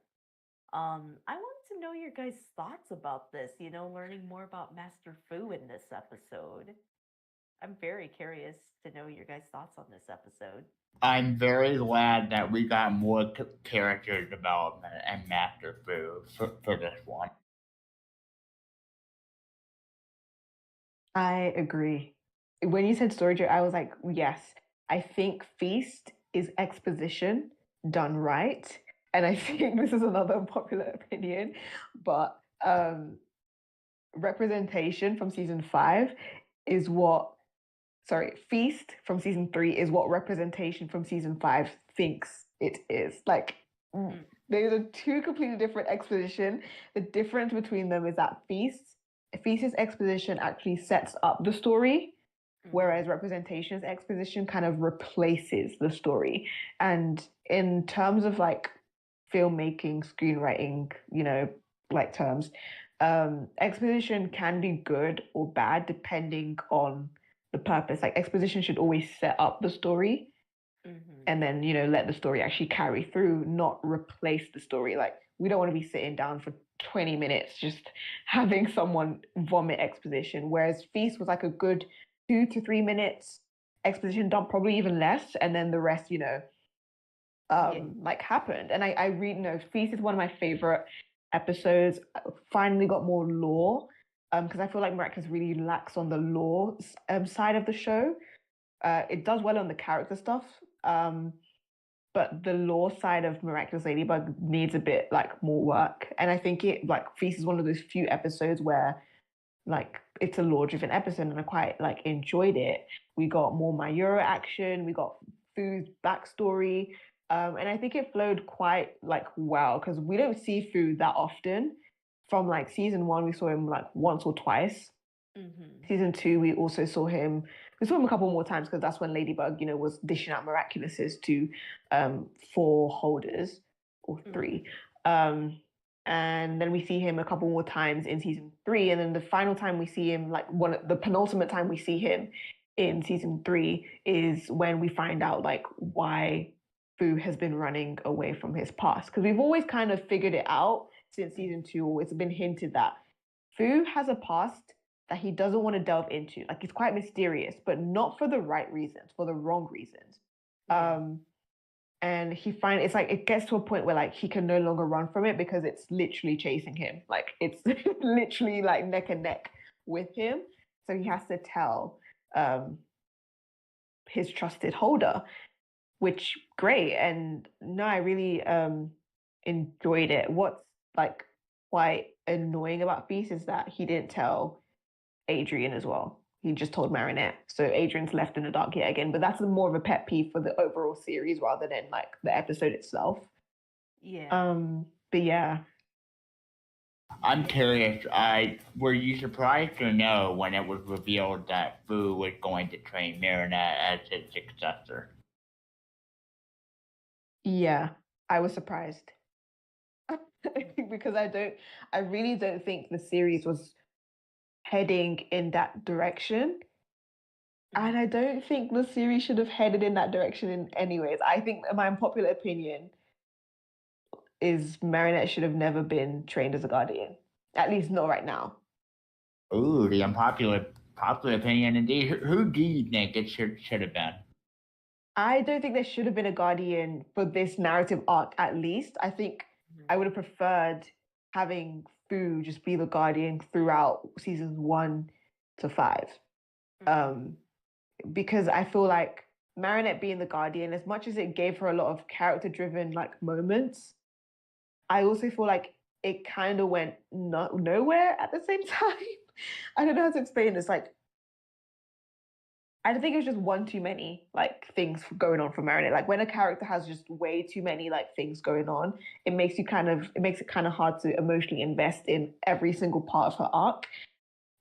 I want to know your guys' thoughts about this, learning more about Master Fu in this episode. I'm very curious to know your guys' thoughts on this episode. I'm very glad that we got more character development and Master Fu for this one. I agree. When you said story, I was like, yes. I think Feast is exposition done right. And I think this is another unpopular opinion, but representation from season 5 is what, sorry, Feast from season 3 is what representation from season 5 thinks it is. Like, those are two completely different exposition. The difference between them is that Feast's exposition actually sets up the story, whereas representation's exposition kind of replaces the story. And in terms of like filmmaking, screenwriting, like terms, exposition can be good or bad depending on the purpose. Like exposition should always set up the story and then, let the story actually carry through, not replace the story. Like we don't want to be sitting down for 20 minutes just having someone vomit exposition. Whereas Feast was like a good 2 to 3 minutes exposition dump, probably even less. And then the rest, like happened. And I read, Feast is one of my favorite episodes. Finally got more lore. Because I feel like Miraculous really lacks on the lore side of the show. It does well on the character stuff, but the lore side of Miraculous Ladybug needs a bit like more work. And I think Feast is one of those few episodes where like it's a lore-driven episode, and I quite like enjoyed it. We got more Mayura action, we got Fu's backstory, and I think it flowed quite like well because we don't see Fu that often. From like season 1, we saw him like once or twice. Season 2, we also saw him. We saw him a couple more times because that's when Ladybug, was dishing out Miraculouses to 4 holders or 3. And then we see him a couple more times in season 3, and then the final time we see him, like the penultimate time we see him in season 3, is when we find out like why Fu has been running away from his past. Because we've always kind of figured it out since season 2. It's been hinted that Fu has a past that he doesn't want to delve into. Like it's quite mysterious, but not for the right reasons, for the wrong reasons. And it's like it gets to a point where like he can no longer run from it because it's literally chasing him. Like it's literally like neck and neck with him. So he has to tell his trusted holder, which great. And no, I really enjoyed it. What's like quite annoying about Feast is that he didn't tell Adrian as well. He just told Marinette. So Adrian's left in the dark yet again. But that's more of a pet peeve for the overall series rather than like the episode itself. Yeah. But yeah. I'm curious, were you surprised or no when it was revealed that Fu was going to train Marinette as his successor? Yeah, I was surprised. Because I really don't think the series was heading in that direction. And I don't think the series should have headed in that direction in anyways. I think my unpopular opinion is Marinette should have never been trained as a guardian. At least not right now. Ooh, the unpopular opinion indeed. Who do you think it should have been? I don't think there should have been a guardian for this narrative arc, at least. I think I would have preferred having Fu just be the guardian throughout seasons 1 to 5. Because I feel like Marinette being the guardian, as much as it gave her a lot of character-driven like moments, I also feel like it kind of went nowhere at the same time. I don't know how to explain this. Like, I don't think it was just one too many like things going on for Marinette. Like when a character has just way too many like things going on, it makes it kind of hard to emotionally invest in every single part of her arc.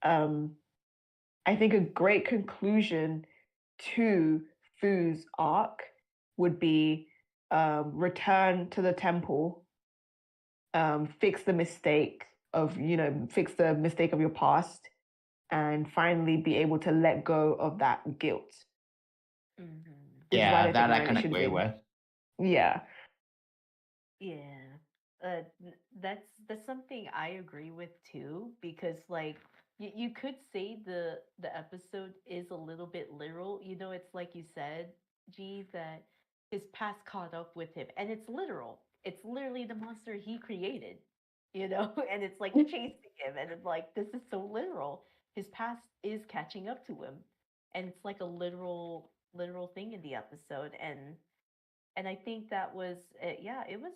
I think a great conclusion to Fu's arc would be return to the temple, fix the mistake of your past, and finally be able to let go of that guilt. Yeah, that I can agree with. Yeah. Yeah. That's something I agree with too, because like you could say the episode is a little bit literal. You know, it's like you said, G, that his past caught up with him, and it's literal. It's literally the monster he created, you know, and it's like chasing him, and it's like this is so literal. His past is catching up to him, and it's like a literal thing in the episode, and I think that was yeah, it was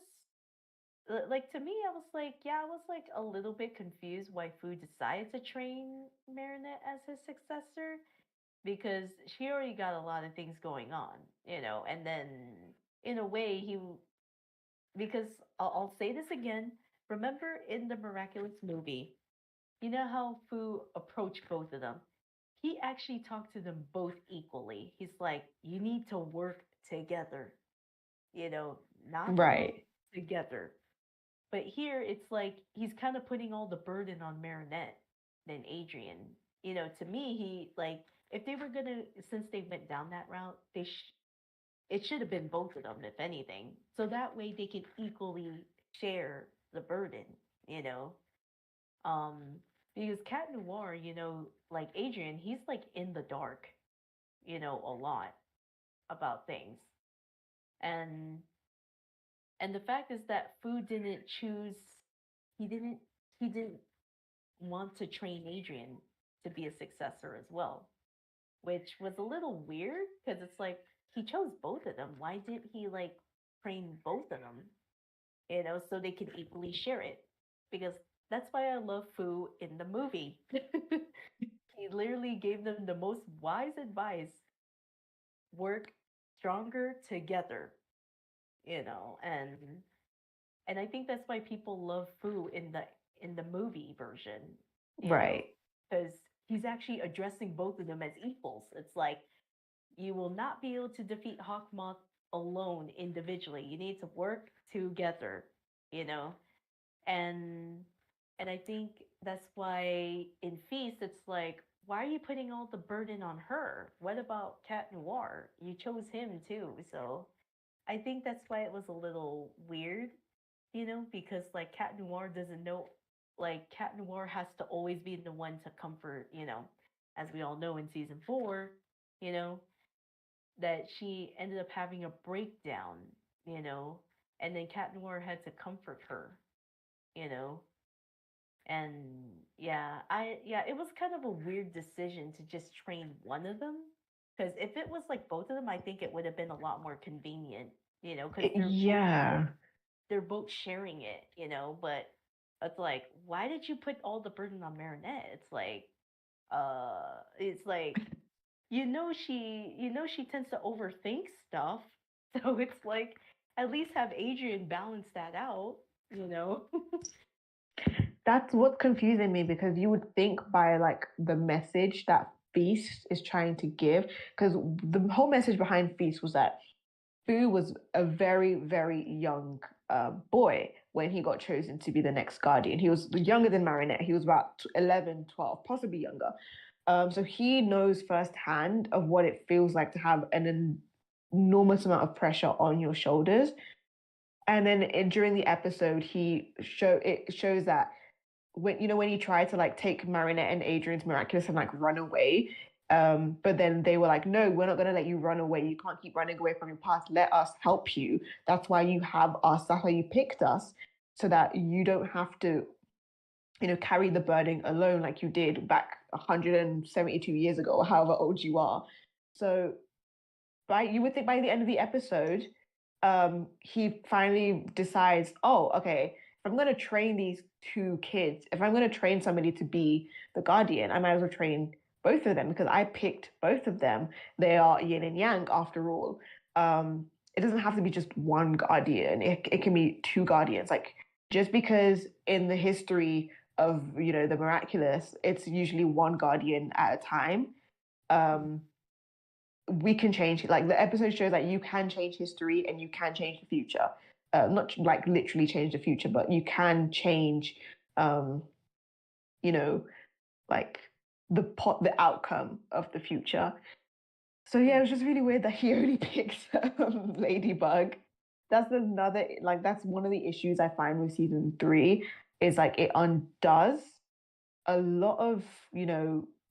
like to me, I was like, yeah, I was like a little bit confused why Fu decided to train Marinette as his successor because she already got a lot of things going on, you know, and then in a way because I'll say this again. Remember in the Miraculous movie, you know how Fu approached both of them? He actually talked to them both equally. He's like, you need to work together, you know, not alone, Right. together. But here it's like he's kind of putting all the burden on Marinette than Adrian. You know, to me, he like if they were gonna since they went down that route, it should have been both of them, if anything. So that way they could equally share the burden, you know. Um, because Cat Noir, you know, like Adrian, he's like in the dark, you know, a lot about things. And and the fact is that Fu didn't choose he didn't he didn't want to train Adrian to be a successor as well, which was a little weird because it's like he chose both of them. Why didn't he like train both of them? You know, so they could equally share it. Because that's why I love Fu in the movie. He literally gave them the most wise advice: work stronger together, you know, and I think that's why people love Fu in the movie version, you know, Right. because he's actually addressing both of them as equals. It's like you will not be able to defeat Hawkmoth alone individually. You need to work together, you know, and and I think that's why in Feast it's like, why are you putting all the burden on her? What about Cat Noir? You chose him too, so I think that's why it was a little weird, you know, because like Cat Noir doesn't know, like Cat Noir has to always be the one to comfort, you know, as we all know in season 4, you know, that she ended up having a breakdown, you know, and then Cat Noir had to comfort her, you know, and yeah, it was kind of a weird decision to just train one of them because if it was like both of them, I think it would have been a lot more convenient, you know, because Yeah. they're both sharing it, you know, but it's like, why did you put all the burden on Marinette? It's like, you know, she tends to overthink stuff. So it's like, at least have Adrian balance that out, you know? That's what's confusing me because you would think by like the message that Feast is trying to give, because the whole message behind Feast was that Fu was a very, very young boy when he got chosen to be the next guardian. He was younger than Marinette. He was about 11, 12, possibly younger. So he knows firsthand of what it feels like to have an enormous amount of pressure on your shoulders. And then during the episode, it shows that when he tried to like take Marinette and Adrian's Miraculous and like run away, but then they were like, no, we're not going to let you run away. You can't keep running away from your past. Let us help you. That's why you have us. That's why you picked us, so that you don't have to, carry the burden alone like you did back 172 years ago, or however old you are. So, you would think by the end of the episode, he finally decides, oh, okay, if I'm going to train these two kids, if I'm going to train somebody to be the guardian, I might as well train both of them because I picked both of them. They are yin and yang after all. It doesn't have to be just one guardian. It can be two guardians. Like, just because in the history of, the miraculous, it's usually one guardian at a time. We can change, like the episode shows that you can change history and you can change the future. Not like literally change the future, but you can change, you know, like the outcome of the future. So yeah, it was just really weird that he only picks Ladybug. That's one of the issues I find with season 3 is like it undoes a lot of,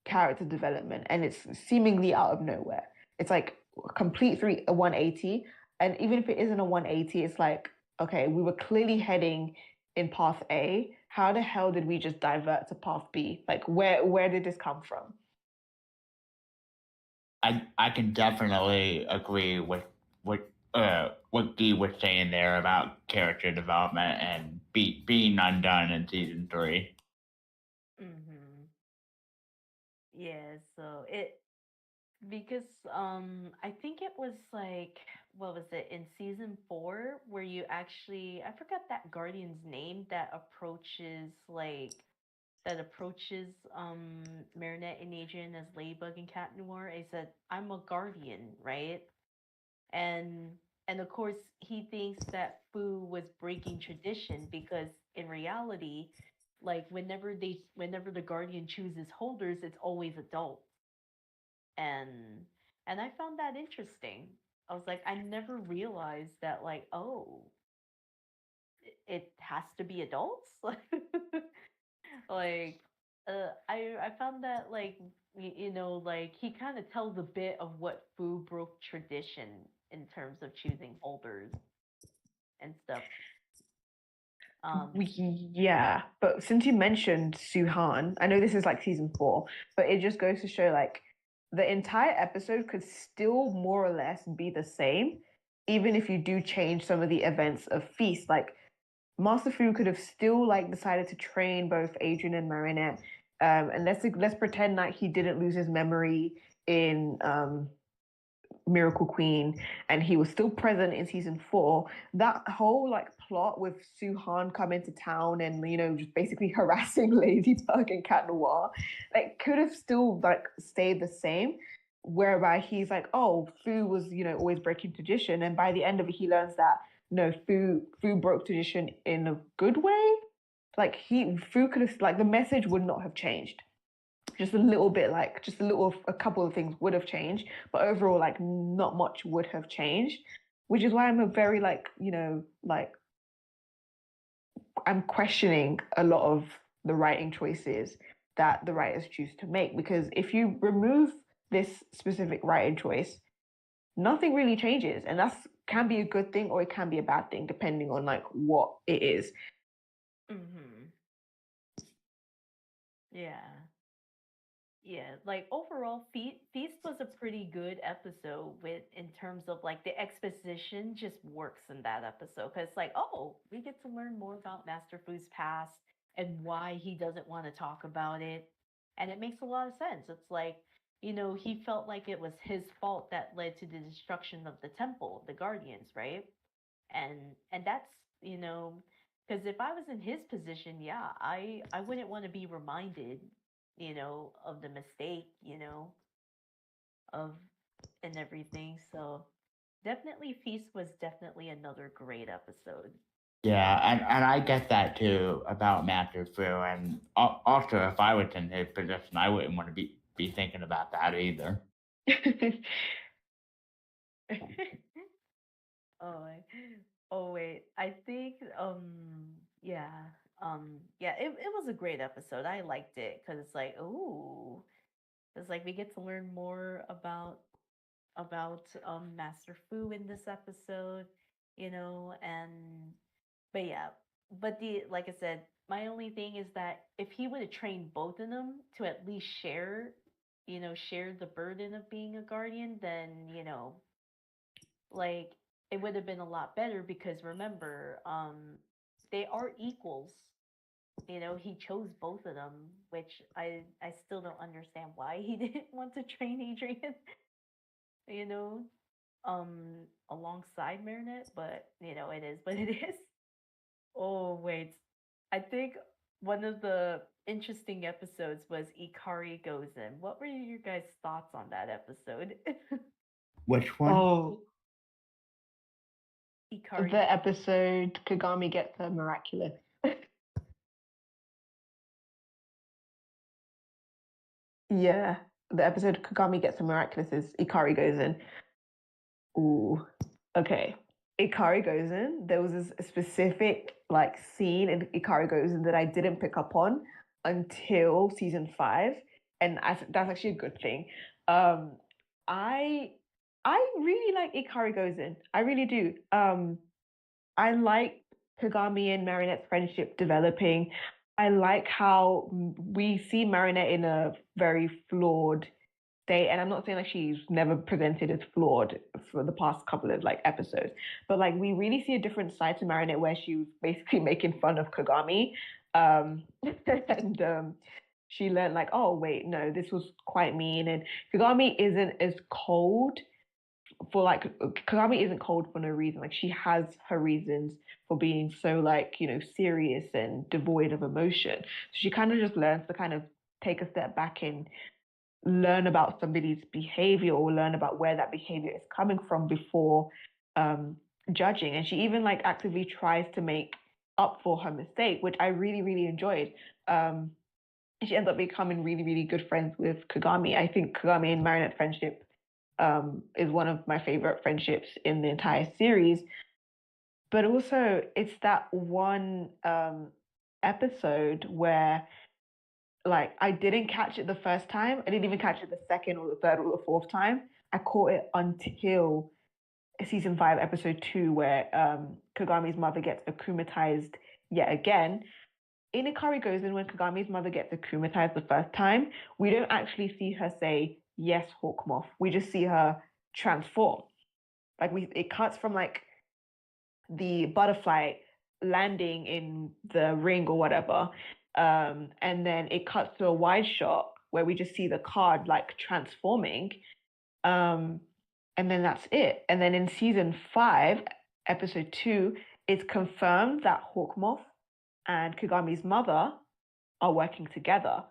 character development, and it's seemingly out of nowhere. It's like a complete 180. And even if it isn't a 180, it's like, okay, we were clearly heading in path A. How the hell did we just divert to path B? Like, where did this come from? I can definitely agree with what Dee was saying there about character development and being undone in season 3. Mm-hmm. Yeah, so because I think it was like, what was it, in season 4 where you actually, I forgot that guardian's name that approaches Marinette and Adrian as Ladybug and Cat Noir. He said, "I'm a guardian, right?" And of course he thinks that Fu was breaking tradition because in reality, like whenever the guardian chooses holders, it's always adults. And I found that interesting. I was like, I never realized that, like, oh, it has to be adults. Like, I found that, like, like he kind of tells a bit of what Fu broke tradition in terms of choosing holders and stuff. Yeah, but since you mentioned Suhan, I know this is like season 4, but it just goes to show like the entire episode could still more or less be the same, even if you do change some of the events of Feast. Like Master Fu could have still like decided to train both Adrian and Marinette, and let's pretend that he didn't lose his memory in Miracle Queen, and he was still present in season 4. That whole like plot with Suhan coming to town and just basically harassing Ladybug and Cat Noir, like could have still like stayed the same. Whereby he's like, oh, Fu was always breaking tradition, and by the end of it, he learns that no, Fu broke tradition in a good way. Like Fu could have like the message would not have changed, just a little bit, like just a couple of things would have changed, but overall like not much would have changed, which is why I'm a very like I'm questioning a lot of the writing choices that the writers choose to make, because if you remove this specific writing choice, nothing really changes, and that's can be a good thing or it can be a bad thing depending on like what it is. Mm-hmm. Yeah. Yeah, like overall, Feast was a pretty good episode with in terms of like the exposition just works in that episode because like, oh, we get to learn more about Master Fu's past and why he doesn't want to talk about it, and it makes a lot of sense. It's like, he felt like it was his fault that led to the destruction of the temple, the Guardians, right? And that's, because if I was in his position, yeah, I wouldn't want to be reminded, of the mistake, of and everything. So definitely Feast was definitely another great episode. Yeah, and I get that too about Master Fu, and also if I was in his position, I wouldn't want to be thinking about that either. Oh, wait. I think yeah. Yeah, it was a great episode. I liked it cuz it's like, ooh, it's like we get to learn more about Master Fu in this episode, and but yeah, but the like I said, my only thing is that if he would have trained both of them to at least share the burden of being a guardian, then, like it would have been a lot better because remember, they are equals. He chose both of them, which I still don't understand why he didn't want to train Adrian, you know, alongside Marinette, but it is what it is. Oh wait, I think one of the interesting episodes was Ikari Gozen. What were your guys' thoughts on that episode? Which one? Oh, Ikari the episode Kagami gets the miraculous. Yeah, the episode Kagami gets the miraculous is Ikari Gozen. Ooh, okay. Ikari Gozen, there was a specific like scene in Ikari Gozen that I didn't pick up on, until season 5, and that's actually a good thing. I really like Ikari Gozen. I really do. I like Kagami and Marinette's friendship developing. I like how we see Marinette in a very flawed state, and I'm not saying like she's never presented as flawed for the past couple of like episodes, but like we really see a different side to Marinette where she was basically making fun of Kagami, and she learned like, oh wait, no, this was quite mean, and Kagami isn't as cold for like Kagami isn't cold for no reason. Like she has her reasons for being so like, serious and devoid of emotion. So she kind of just learns to kind of take a step back and learn about somebody's behavior or learn about where that behavior is coming from before judging. And she even like actively tries to make up for her mistake, which I really, really enjoyed. She ends up becoming really, really good friends with Kagami. I think Kagami and Marinette friendship is one of my favorite friendships in the entire series. But also, it's that one episode where, like, I didn't catch it the first time. I didn't even catch it the second or the third or the fourth time. I caught it until season 5, episode 2, where Kagami's mother gets akumatized yet again. In Ikari Gozen, when Kagami's mother gets akumatized the first time, we don't actually see her say, yes, Hawkmoth. We just see her transform. Like it cuts from like the butterfly landing in the ring or whatever, and then it cuts to a wide shot where we just see the card like transforming, and then that's it. And then in season 5, episode 2, it's confirmed that Hawkmoth and Kagami's mother are working together.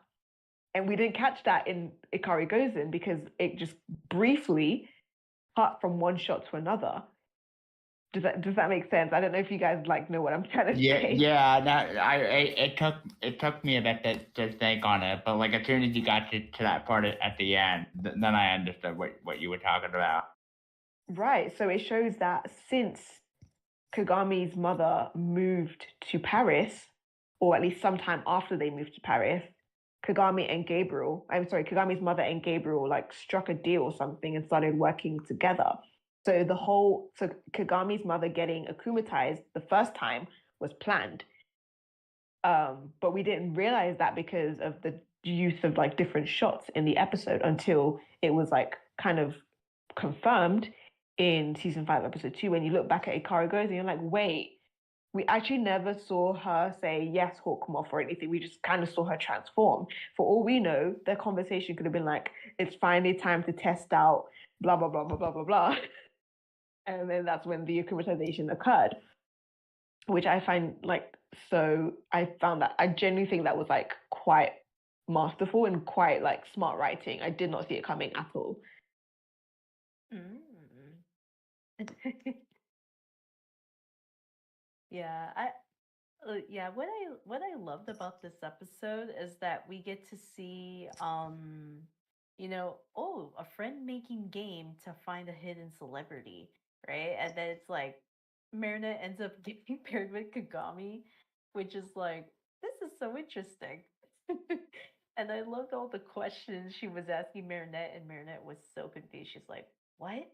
And we didn't catch that in Ikari Gozen because it just briefly cut from one shot to another. Does that make sense? I don't know if you guys like know what I'm trying to say. Yeah. It took me a bit to think on it, but like as soon as you got to that part at the end, then I understood what you were talking about. Right. So it shows that since Kagami's mother moved to Paris, or at least sometime after they moved to Paris, Kagami's mother and Gabriel like struck a deal or something and started working together. So Kagami's mother getting akumatized the first time was planned. But we didn't realize that because of the use of like different shots in the episode until it was like kind of confirmed in season 5, episode 2. When you look back at Ikari Gozen and you're like, wait, we actually never saw her say yes, Hawkmoth or anything. We just kind of saw her transform. For all we know, their conversation could have been like, it's finally time to test out blah, blah, blah, blah, blah, blah, blah. And then that's when the akumatization occurred, which I find like, so I found that I genuinely think that was like quite masterful and quite like smart writing. I did not see it coming at all. Yeah, what I loved about this episode is that we get to see a friend making game to find a hidden celebrity, right? And then it's like Marinette ends up getting paired with Kagami, which is like, this is so interesting. And I loved all the questions she was asking Marinette, and Marinette was so confused. She's like, what?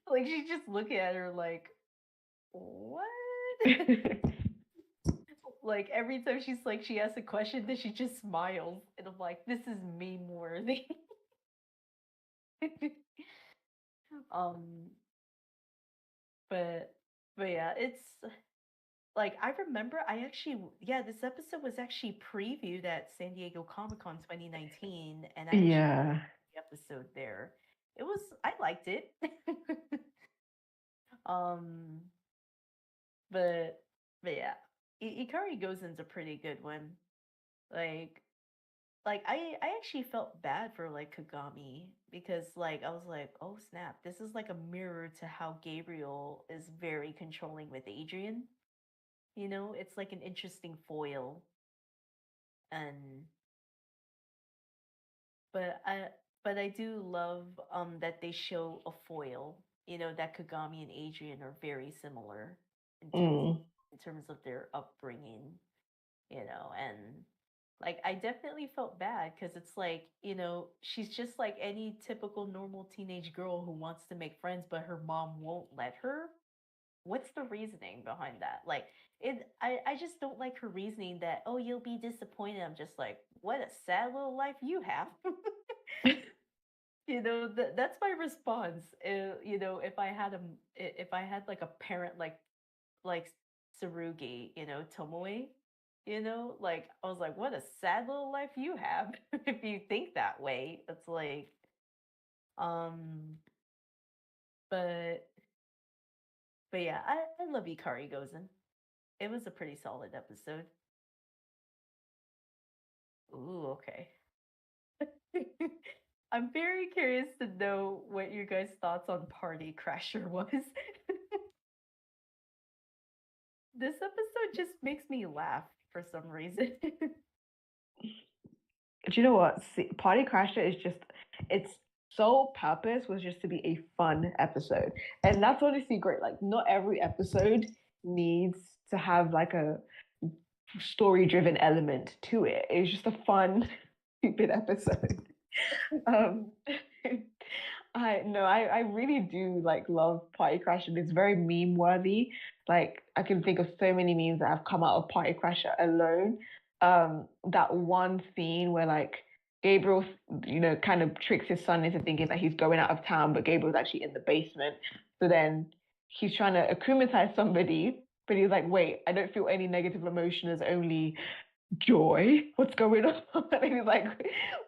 Like she's just looking at her like, what? Like every time she asks a question, then she just smiles, and I'm like, this is meme worthy. um, but yeah, it's like I remember this episode was actually previewed at San Diego Comic-Con 2019, and I actually watched the episode there. I liked it. um, but yeah, Ikari Gozen's a pretty good one. Like I actually felt bad for like Kagami because like I was like, oh snap, this is like a mirror to how Gabriel is very controlling with Adrian. It's like an interesting foil. And but I do love that they show a foil, that Kagami and Adrian are very similar in terms of their upbringing, and Like, I definitely felt bad because it's like, she's just like any typical normal teenage girl who wants to make friends, but her mom won't let her. What's the reasoning behind that? Like, I just don't like her reasoning that, oh, you'll be disappointed. I'm just like, what a sad little life you have. That's my response. If I had like a parent like Tsurugi, Tomoe, like I was like, what a sad little life you have if you think that way. It's like, um, but yeah, I love Ikari Gozen. It was a pretty solid episode. Ooh, okay. I'm very curious to know what your guys' thoughts on Party Crasher was. This episode just makes me laugh for some reason. Do you know what? Party Crasher is just, its sole purpose was just to be a fun episode. And that's honestly great. Like, not every episode needs to have like a story driven element to it. It's just a fun, stupid episode. um, I really do like love Party Crasher. It's very meme worthy. Like, I can think of so many memes that have come out of Party Crasher alone. That one scene where like Gabriel, kind of tricks his son into thinking that he's going out of town, but Gabriel's actually in the basement. So then he's trying to akumatize somebody, but he's like, wait, I don't feel any negative emotion, there's only joy. What's going on? And he's like,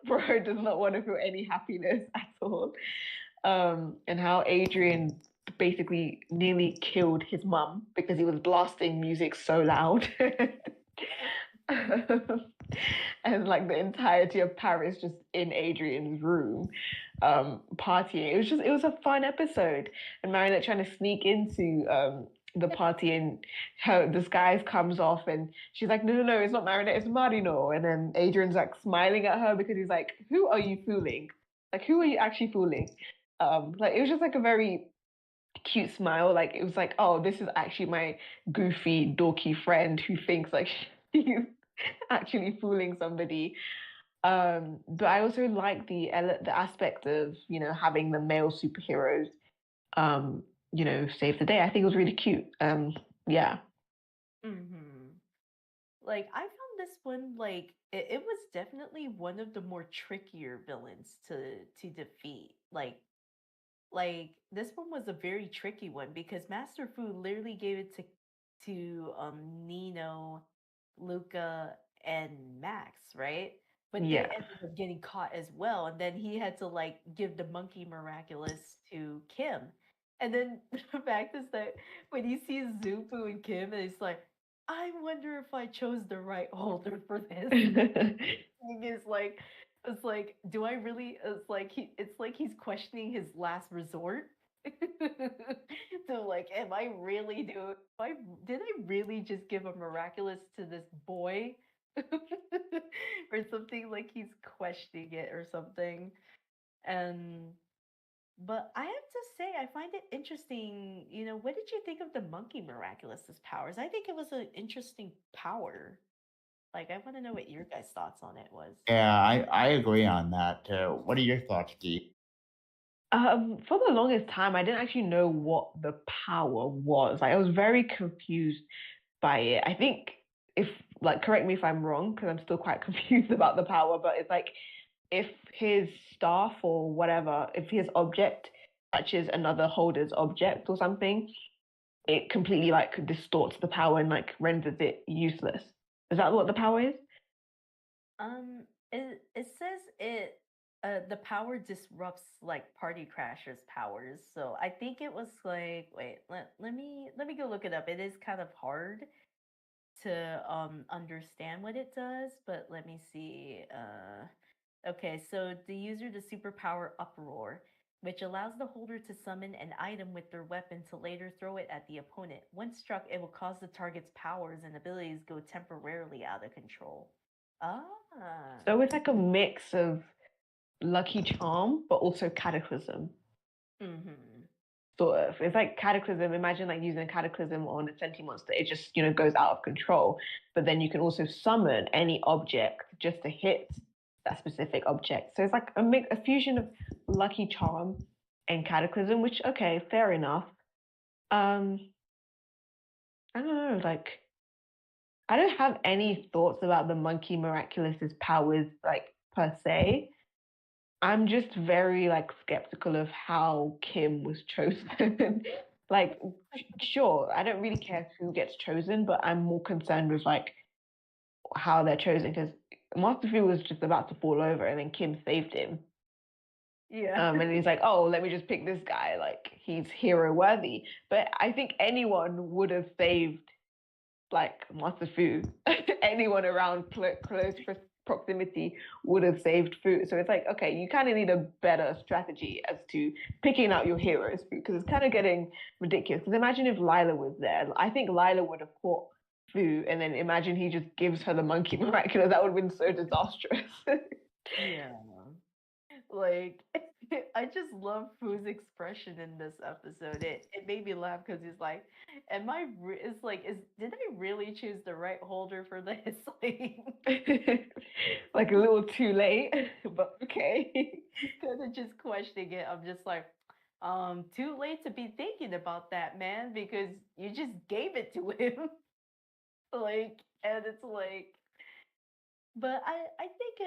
bro does not want to feel any happiness at all. And how Adrian basically nearly killed his mum because he was blasting music so loud. And like the entirety of Paris just in Adrian's room, partying. It was a fun episode. And Marinette trying to sneak into the party, and her disguise comes off and she's like, no, it's not Marinette, it's Marino. And then Adrian's like smiling at her because he's like, who are you fooling? Like, who are you actually fooling? Like, it was just like a very cute smile. Like, it was like, oh, this is actually my goofy, dorky friend who thinks like she's actually fooling somebody. But I also like the aspect of having the male superheroes, um, save the day. I think it was really cute. Yeah. Hmm. Like, I found this one, like, it was definitely one of the more trickier villains to defeat. Like this one was a very tricky one because Master Fu literally gave it to Nino, Luca, and Max, right? But they Yeah. ended up getting caught as well, and then he had to like give the monkey miraculous to Kim. And then the fact is that when he sees Zupu and Kim, and he's like, I wonder if I chose the right holder for this. Thing is like, it's like, do I really? It's like he's questioning his last resort. So like, am I really doing? Did I really just give a miraculous to this boy, or something? Like he's questioning it or something. And but I have to say, I find it interesting. What did you think of the monkey miraculous's powers? I think it was an interesting power. Like, I want to know what your guys' thoughts on it was. Yeah, I agree on that too. What are your thoughts, Steve? For the longest time, I didn't actually know what the power was. Like, I was very confused by it. I think if, like, correct me if I'm wrong, because I'm still quite confused about the power, but it's like if his staff or whatever, if his object touches another holder's object or something, it completely like distorts the power and like renders it useless. Is that what the power is? It says the power disrupts like Party Crasher's powers. So I think it was like, wait, let me go look it up. It is kind of hard to understand what it does, but let me see. Okay, so the user the superpower Uproar, which allows the holder to summon an item with their weapon to later throw it at the opponent. Once struck, it will cause the target's powers and abilities go temporarily out of control. Ah. So it's like a mix of Lucky Charm, but also Cataclysm. Mm-hmm. sort of. It's like Cataclysm. Imagine like using a Cataclysm on a Senti monster. It just, goes out of control. But then you can also summon any object just to hit that specific object. So it's like a fusion of Lucky Charm and Cataclysm, which, okay, fair enough. I don't know, like, I don't have any thoughts about the Monkey Miraculous's powers, like, per se. I'm just very like skeptical of how Kim was chosen. Like, sure, I don't really care who gets chosen, but I'm more concerned with like how they're chosen because Master Fu was just about to fall over, and then Kim saved him. Yeah. And he's like, "Oh, let me just pick this guy. Like, he's hero worthy." But I think anyone would have saved like Master Fu. Anyone around close proximity would have saved Fu. So it's like, okay, you kind of need a better strategy as to picking out your heroes because it's kind of getting ridiculous. Because imagine if Lila was there. I think Lila would have caught Fu, and then imagine he just gives her the Monkey Miraculous. That would have been so disastrous. Yeah. Like, I just love Fu's expression in this episode. It made me laugh because he's like, "Am I?" It's like, did I really choose the right holder for this? Like a little too late, but okay. Instead of just questioning it, I'm just like, too late to be thinking about that, man, because you just gave it to him. Like, and it's like, but I think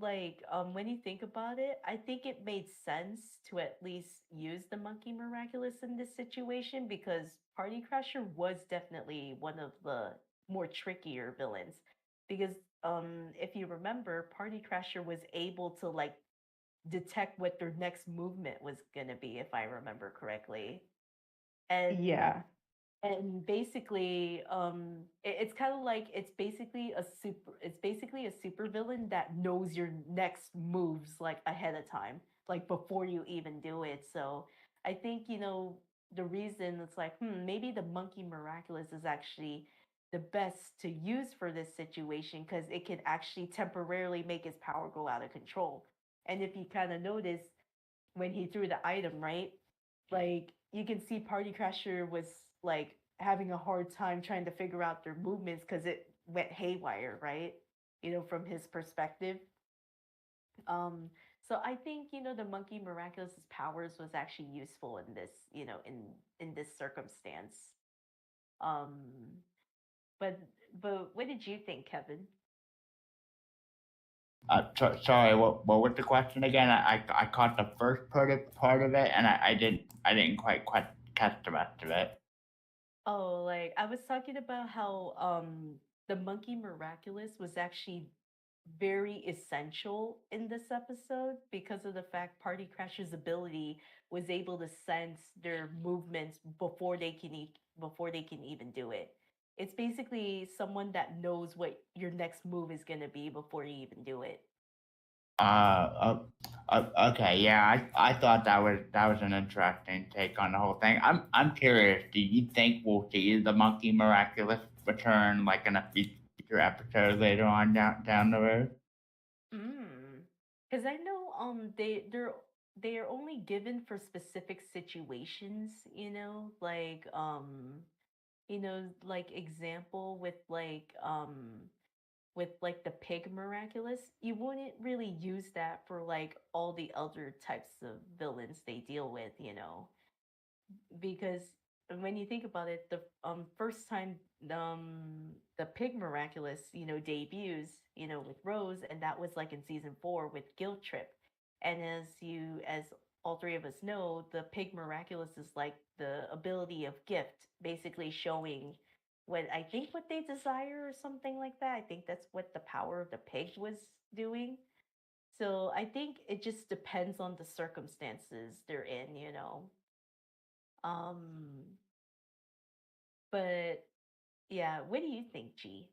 like when you think about it, I think it made sense to at least use the Monkey Miraculous in this situation because Party Crasher was definitely one of the more trickier villains because if you remember, Party Crasher was able to like detect what their next movement was gonna be, if I remember correctly. And Yeah. and basically it's kind of like it's basically a super villain that knows your next moves like ahead of time, like before you even do it. So I think the reason it's like maybe the Monkey Miraculous is actually the best to use for this situation because it can actually temporarily make his power go out of control. And if you kind of notice when he threw the item, right? Like you can see Party Crasher was like having a hard time trying to figure out their movements because it went haywire, right? From his perspective. So I think the Monkey Miraculous's powers was actually useful in this, in this circumstance. Um, but what did you think, Kevin? Sorry, what was the question again? I caught the first part of it, and I didn't quite catch the rest of it. Oh, like I was talking about how the Monkey Miraculous was actually very essential in this episode because of the fact Party Crasher's ability was able to sense their movements before they can before they can even do it. It's basically someone that knows what your next move is going to be before you even do it. Okay, yeah, I thought that was an interesting take on the whole thing. I'm curious. Do you think we'll see the Monkey Miraculous return like in a future episode later on down the road? Because I know they are only given for specific situations, like example with like the Pig Miraculous, you wouldn't really use that for like all the other types of villains they deal with, because when you think about it, the first time the Pig Miraculous, debuts, with Rose, and that was like in season 4 with Guilt Trip. And as all three of us know, the Pig Miraculous is like the ability of gift, basically showing what they desire or something like that. I think that's what the power of the pig was doing. So I think it just depends on the circumstances they're in. Um, but yeah, what do you think, G?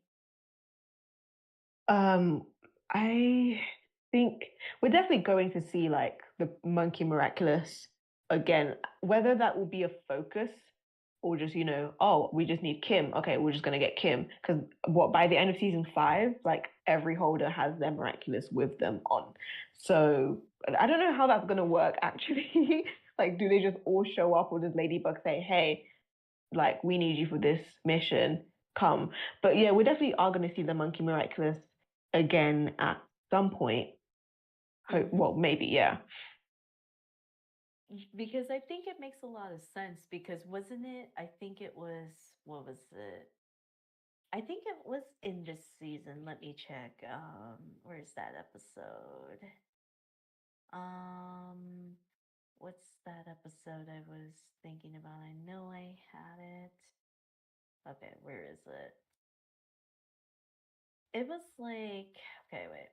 I think we're definitely going to see like the Monkey Miraculous again. Whether that will be a focus or just, oh, we just need Kim. Okay, we're just gonna get Kim. Because by the end of season 5, like every holder has their Miraculous with them on. So I don't know how that's gonna work actually. Like, do they just all show up, or does Ladybug say, "Hey, like, we need you for this mission, come"? But yeah, we definitely are going to see the Monkey Miraculous again at some point. Hope, well, maybe, yeah. Because I think it makes a lot of sense, because wasn't it, I think it was, what was it? I think it was in this season. Let me check. Where's that episode? What's that episode I was thinking about? I know I had it. Okay, where is it? It was like, okay, wait.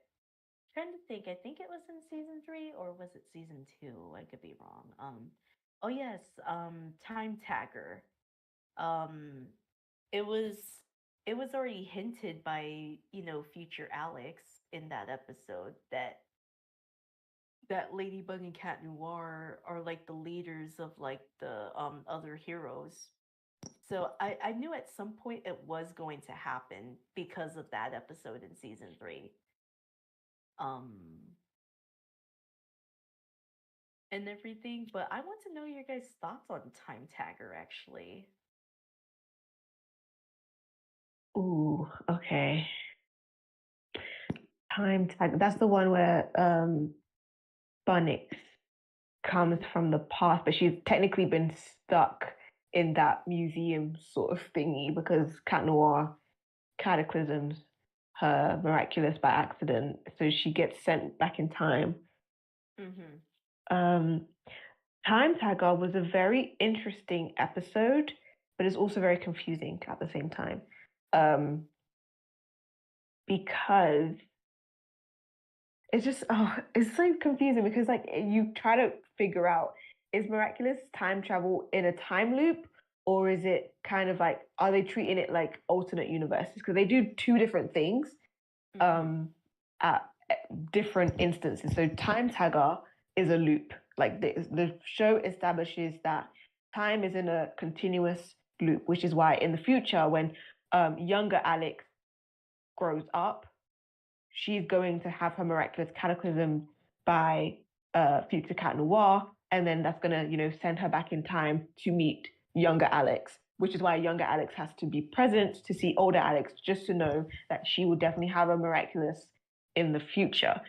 Trying to think. I think it was in season 3, or was it season 2? I could be wrong. Oh yes, Time Tagger. Um, it was it was already hinted by, future Alex in that episode that Ladybug and Cat Noir are like the leaders of like the other heroes. So I knew at some point it was going to happen because of that episode in season 3. Um and everything, but I want to know your guys' thoughts on Time Tagger actually. Ooh, okay. Time Tag. That's the one where Bunnix comes from the past, but she's technically been stuck in that museum sort of thingy because Cat Noir cataclysms her miraculous by accident, so she gets sent back in time. Time Tagger was a very interesting episode, but it's also very confusing at the same time, because it's so confusing, because like you try to figure out, is miraculous time travel in a time loop, or is it kind of like, are they treating it like alternate universes, because they do two different things at different instances. So Time Tagger is a loop. Like the show establishes that time is in a continuous loop, which is why in the future, when younger Alex grows up, she's going to have her miraculous cataclysm by future Cat Noir, and then that's gonna, send her back in time to meet younger Alex, which is why younger Alex has to be present to see older Alex, just to know that she will definitely have a miraculous in the future.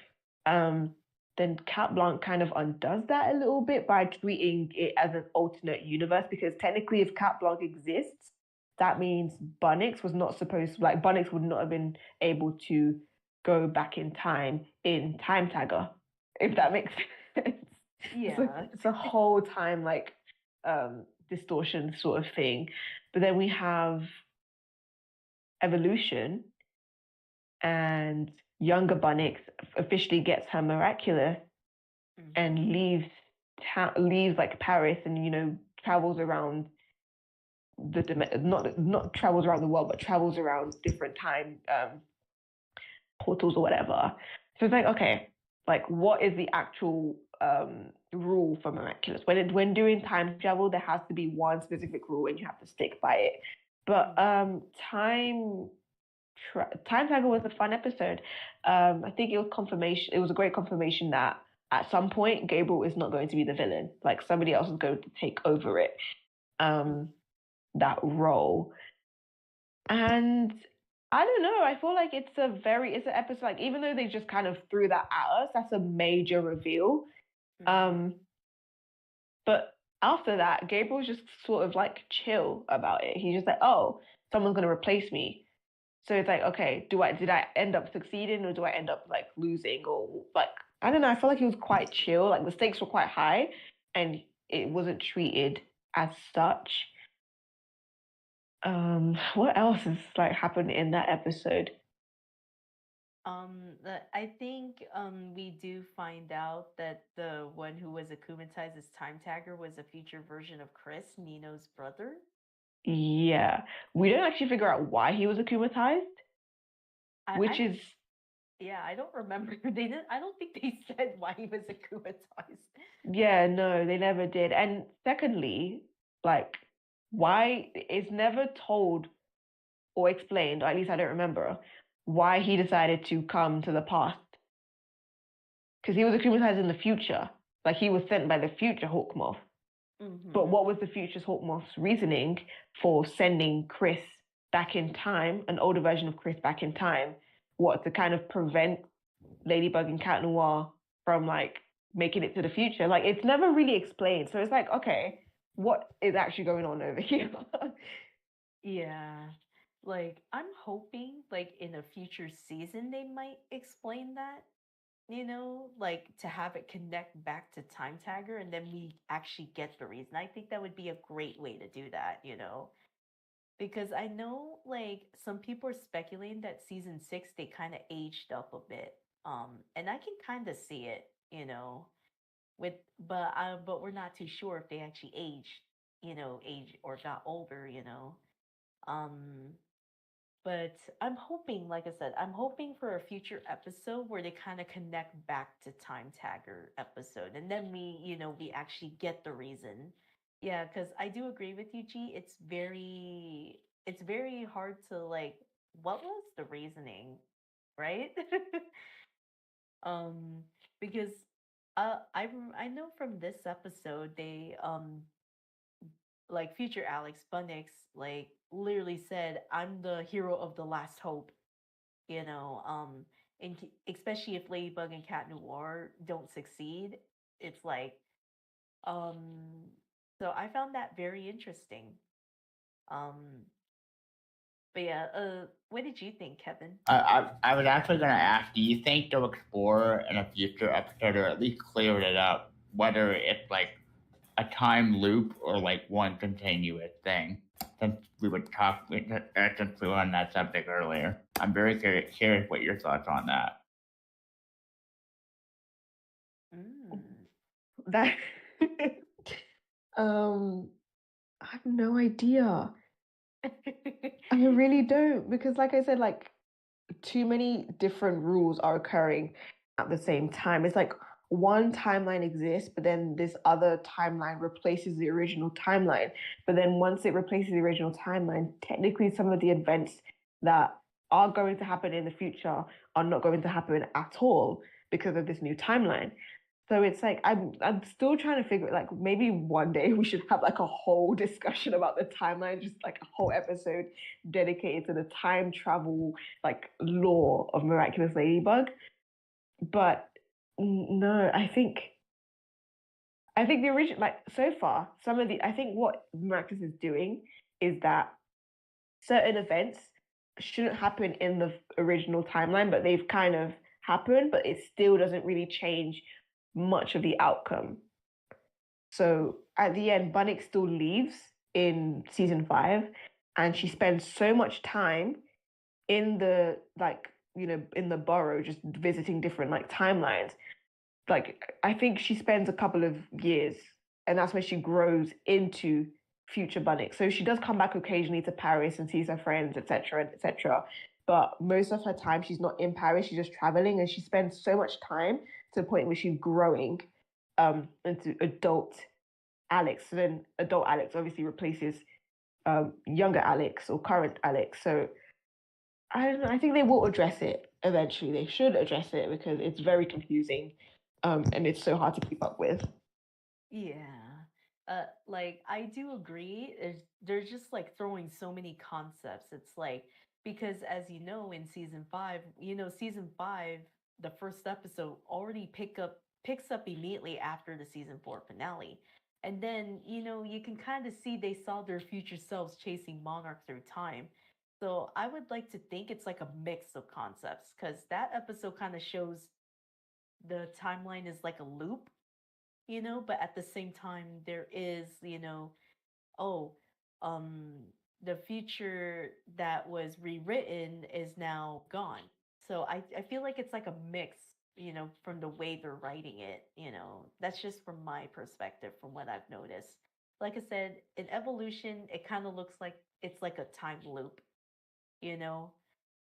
Then Cat Blanc kind of undoes that a little bit by treating it as an alternate universe, because technically if Cat Blanc exists, that means Bunnix was not supposed to, like, Bunnix would not have been able to go back in time in Time Tagger, if that makes sense. Yeah. It's a whole time like distortion sort of thing. But then we have evolution, and younger Bunnix officially gets her miraculous and leaves like Paris, and travels around not travels around the world, but travels around different time portals or whatever. So it's like, okay, like what is the actual rule for miraculous? When doing time travel, there has to be one specific rule and you have to stick by it. But Time Tagger was a fun episode. I think it was confirmation. It was a great confirmation that at some point Gabriel is not going to be the villain. Like somebody else is going to take over it, that role. And I don't know. I feel like it's an episode, like, even though they just kind of threw that at us, that's a major reveal. But after that, Gabriel's just sort of like chill about it. He's just like, oh, someone's gonna replace me. So it's like, okay, did I end up succeeding, or do I end up like losing, or like, I don't know. I feel like he was quite chill. Like the stakes were quite high, and it wasn't treated as such. What else has like happened in that episode? I think we do find out that the one who was akumatized as Time Tagger was a future version of Chris, Nino's brother. Yeah, we don't actually figure out why he was akumatized, which is yeah, I don't remember. I don't think they said why he was akumatized. Yeah, no, they never did. And secondly, like, why it's never told or explained, or at least I don't remember, why he decided to come to the past. Because he was akumatized in the future. Like he was sent by the future Hawkmoth. But Mm-hmm. what was the future's Hawkmoth's reasoning for sending Chris back in time, an older version of Chris back in time? What, to kind of prevent Ladybug and Cat Noir from like making it to the future? Like, it's never really explained. So it's like, okay, what is actually going on over here? Yeah. Like, I'm hoping, like, in a future season, they might explain that, like to have it connect back to Time Tagger and then we actually get the reason. I think that would be a great way to do that. Because I know, like, some people are speculating that season 6 they kind of aged up a bit. And I can kind of see it. With but we're not too sure if they actually aged or got older. Um but I'm hoping, like I said, I'm hoping for a future episode where they kind of connect back to Time Tagger episode, and then we actually get the reason. Yeah, because I do agree with you, G. It's very hard to like. What was the reasoning, right? um, because I know from this episode they like future Alex Bunnix like literally said, "I'm the hero of the last hope," you know, and especially if Ladybug and Cat Noir don't succeed, it's like, um, so I found that very interesting. Um, but yeah, what did you think, Kevin? I was actually going to ask, do you think they'll explore in a future episode, or at least clear it up, whether it's like a time loop or like one continuous thing? Since we were on that subject earlier, I'm very curious what your thoughts on that. Mm. That um I have no idea. I really don't, because like I said, like too many different rules are occurring at the same time. It's like one timeline exists, but then this other timeline replaces the original timeline. But then once it replaces the original timeline, technically some of the events that are going to happen in the future are not going to happen at all because of this new timeline. So it's like I'm still trying to figure it, like maybe one day we should have like a whole discussion about the timeline, just like a whole episode dedicated to the time travel like lore of Miraculous Ladybug. But no, I think the original, like so far, I think what Miraculous is doing is that certain events shouldn't happen in the original timeline, but they've kind of happened, but it still doesn't really change much of the outcome. So at the end, Bunnick still leaves in season 5, and she spends so much time in the like in the borough, just visiting different like timelines. Like I think she spends a couple of years, and that's when she grows into future Bunnick. So she does come back occasionally to Paris and sees her friends, etc., etc. But most of her time, she's not in Paris. She's just traveling, and she spends so much time to the point where she's growing into adult Alex. So then adult Alex obviously replaces younger Alex or current Alex. So I don't know. I think they will address it eventually. They should address it because it's very confusing, and it's so hard to keep up with. Yeah. Like I do agree. They're just like throwing so many concepts. It's like because as you know in season 5, the first episode already picks up immediately after the season 4 finale. And then, you can kind of see they saw their future selves chasing Monarch through time. So I would like to think it's like a mix of concepts because that episode kind of shows the timeline is like a loop, but at the same time there is, oh, um the future that was rewritten is now gone. So I feel like it's like a mix, from the way they're writing it. That's just from my perspective, from what I've noticed. Like I said, in evolution it kind of looks like it's like a time loop, you know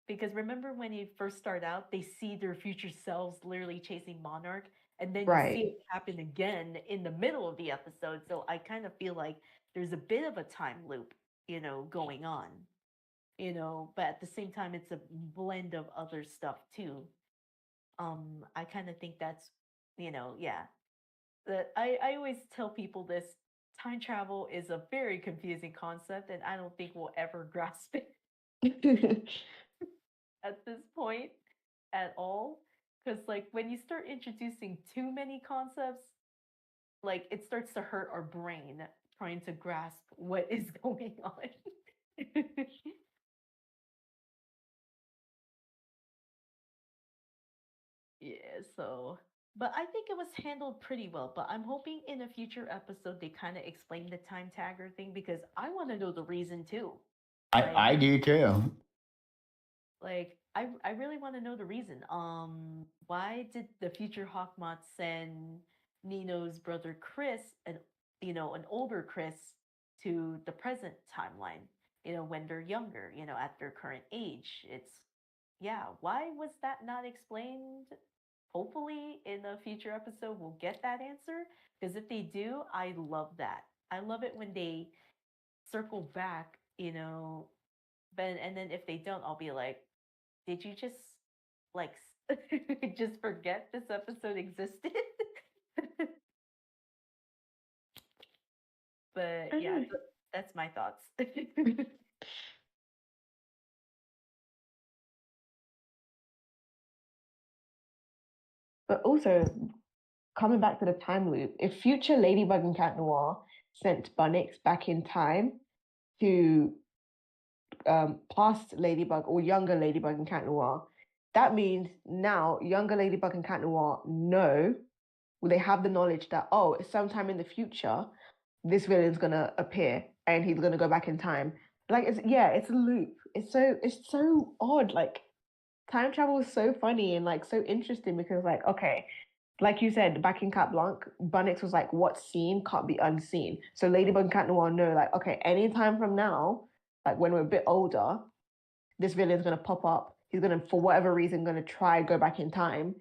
because remember when you first start out, they see their future selves literally chasing Monarch, and then you see Right. it happen again in the middle of the episode. So I kind of feel like there's a bit of a time loop, going on, but at the same time, it's a blend of other stuff too. I kind of think that's, yeah. I always tell people this time travel is a very confusing concept, and I don't think we'll ever grasp it at this point at all. Because, like, when you start introducing too many concepts, like, it starts to hurt our brain trying to grasp what is going on. Yeah, so, but I think it was handled pretty well. But I'm hoping in a future episode they kind of explain the time tagger thing because I want to know the reason too. I do too. Like, I really want to know the reason. Why did the future Hawkmoth send Nino's brother Chris, and an older Chris, to the present timeline? When they're younger, at their current age. Yeah. Why was that not explained? Hopefully, in a future episode, we'll get that answer. Because if they do, I love that. I love it when they circle back, But and then if they don't, I'll be like, did you just like just forget this episode existed? But yeah, that's my thoughts. But also, coming back to the time loop, if future Ladybug and Cat Noir sent Bunnix back in time to past Ladybug or younger Ladybug and Cat Noir, that means now younger Ladybug and Cat Noir know, they have the knowledge that, oh, sometime in the future, this villain's gonna appear and he's gonna go back in time. Like, it's a loop. It's so odd. Like, time travel is so funny and like so interesting because, like, okay, like you said, back in Cat Blanc, Bunnix was like, what's seen can't be unseen. So Ladybug and Cat Noir know, like, okay, anytime from now, like when we're a bit older, this villain's gonna pop up. He's gonna, for whatever reason, gonna try go back in time.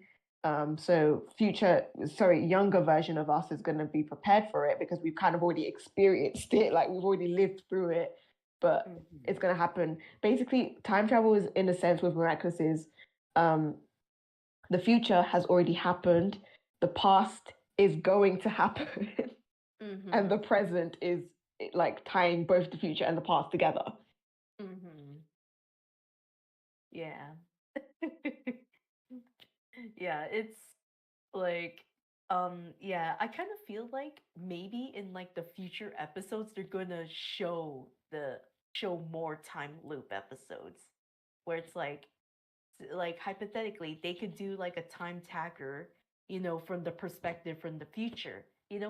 So younger version of us is gonna be prepared for it because we've kind of already experienced it, like we've already lived through it. But it's gonna happen. Basically, time travel is, in a sense, with Miraculous is, the future has already happened. The past is going to happen, and the present is like tying both the future and the past together. Yeah. Yeah, it's like yeah, I kind of feel like maybe in like the future episodes they're gonna show more time loop episodes where it's like hypothetically they could do like a time tagger, from the perspective from the future. Kind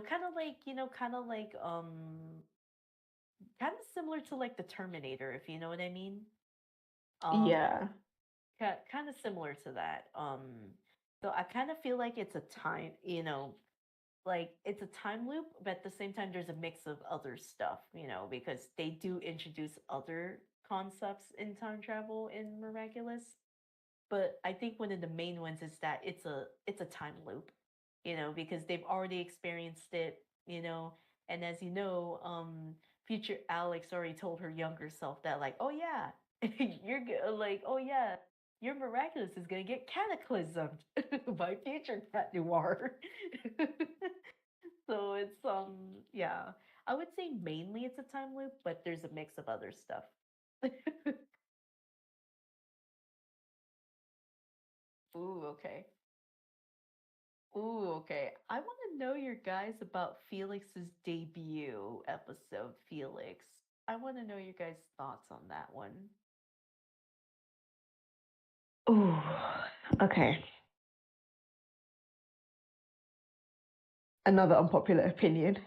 of similar to like the Terminator, if you know what I mean. Yeah. Kind of similar to that. So I kind of feel like it's a time, like it's a time loop, but at the same time there's a mix of other stuff, because they do introduce other concepts in time travel in Miraculous. But I think one of the main ones is that it's a time loop, because they've already experienced it, and as you know, future Alex already told her younger self that, like, oh yeah, like, oh yeah, your Miraculous is gonna get cataclysmed by future Cat Noir. So it's yeah, I would say mainly it's a time loop, but there's a mix of other stuff. Ooh, okay. Ooh, okay. I want to know your guys about Felix's debut episode, Felix. I want to know your guys' thoughts on that one. Ooh, okay. Another unpopular opinion.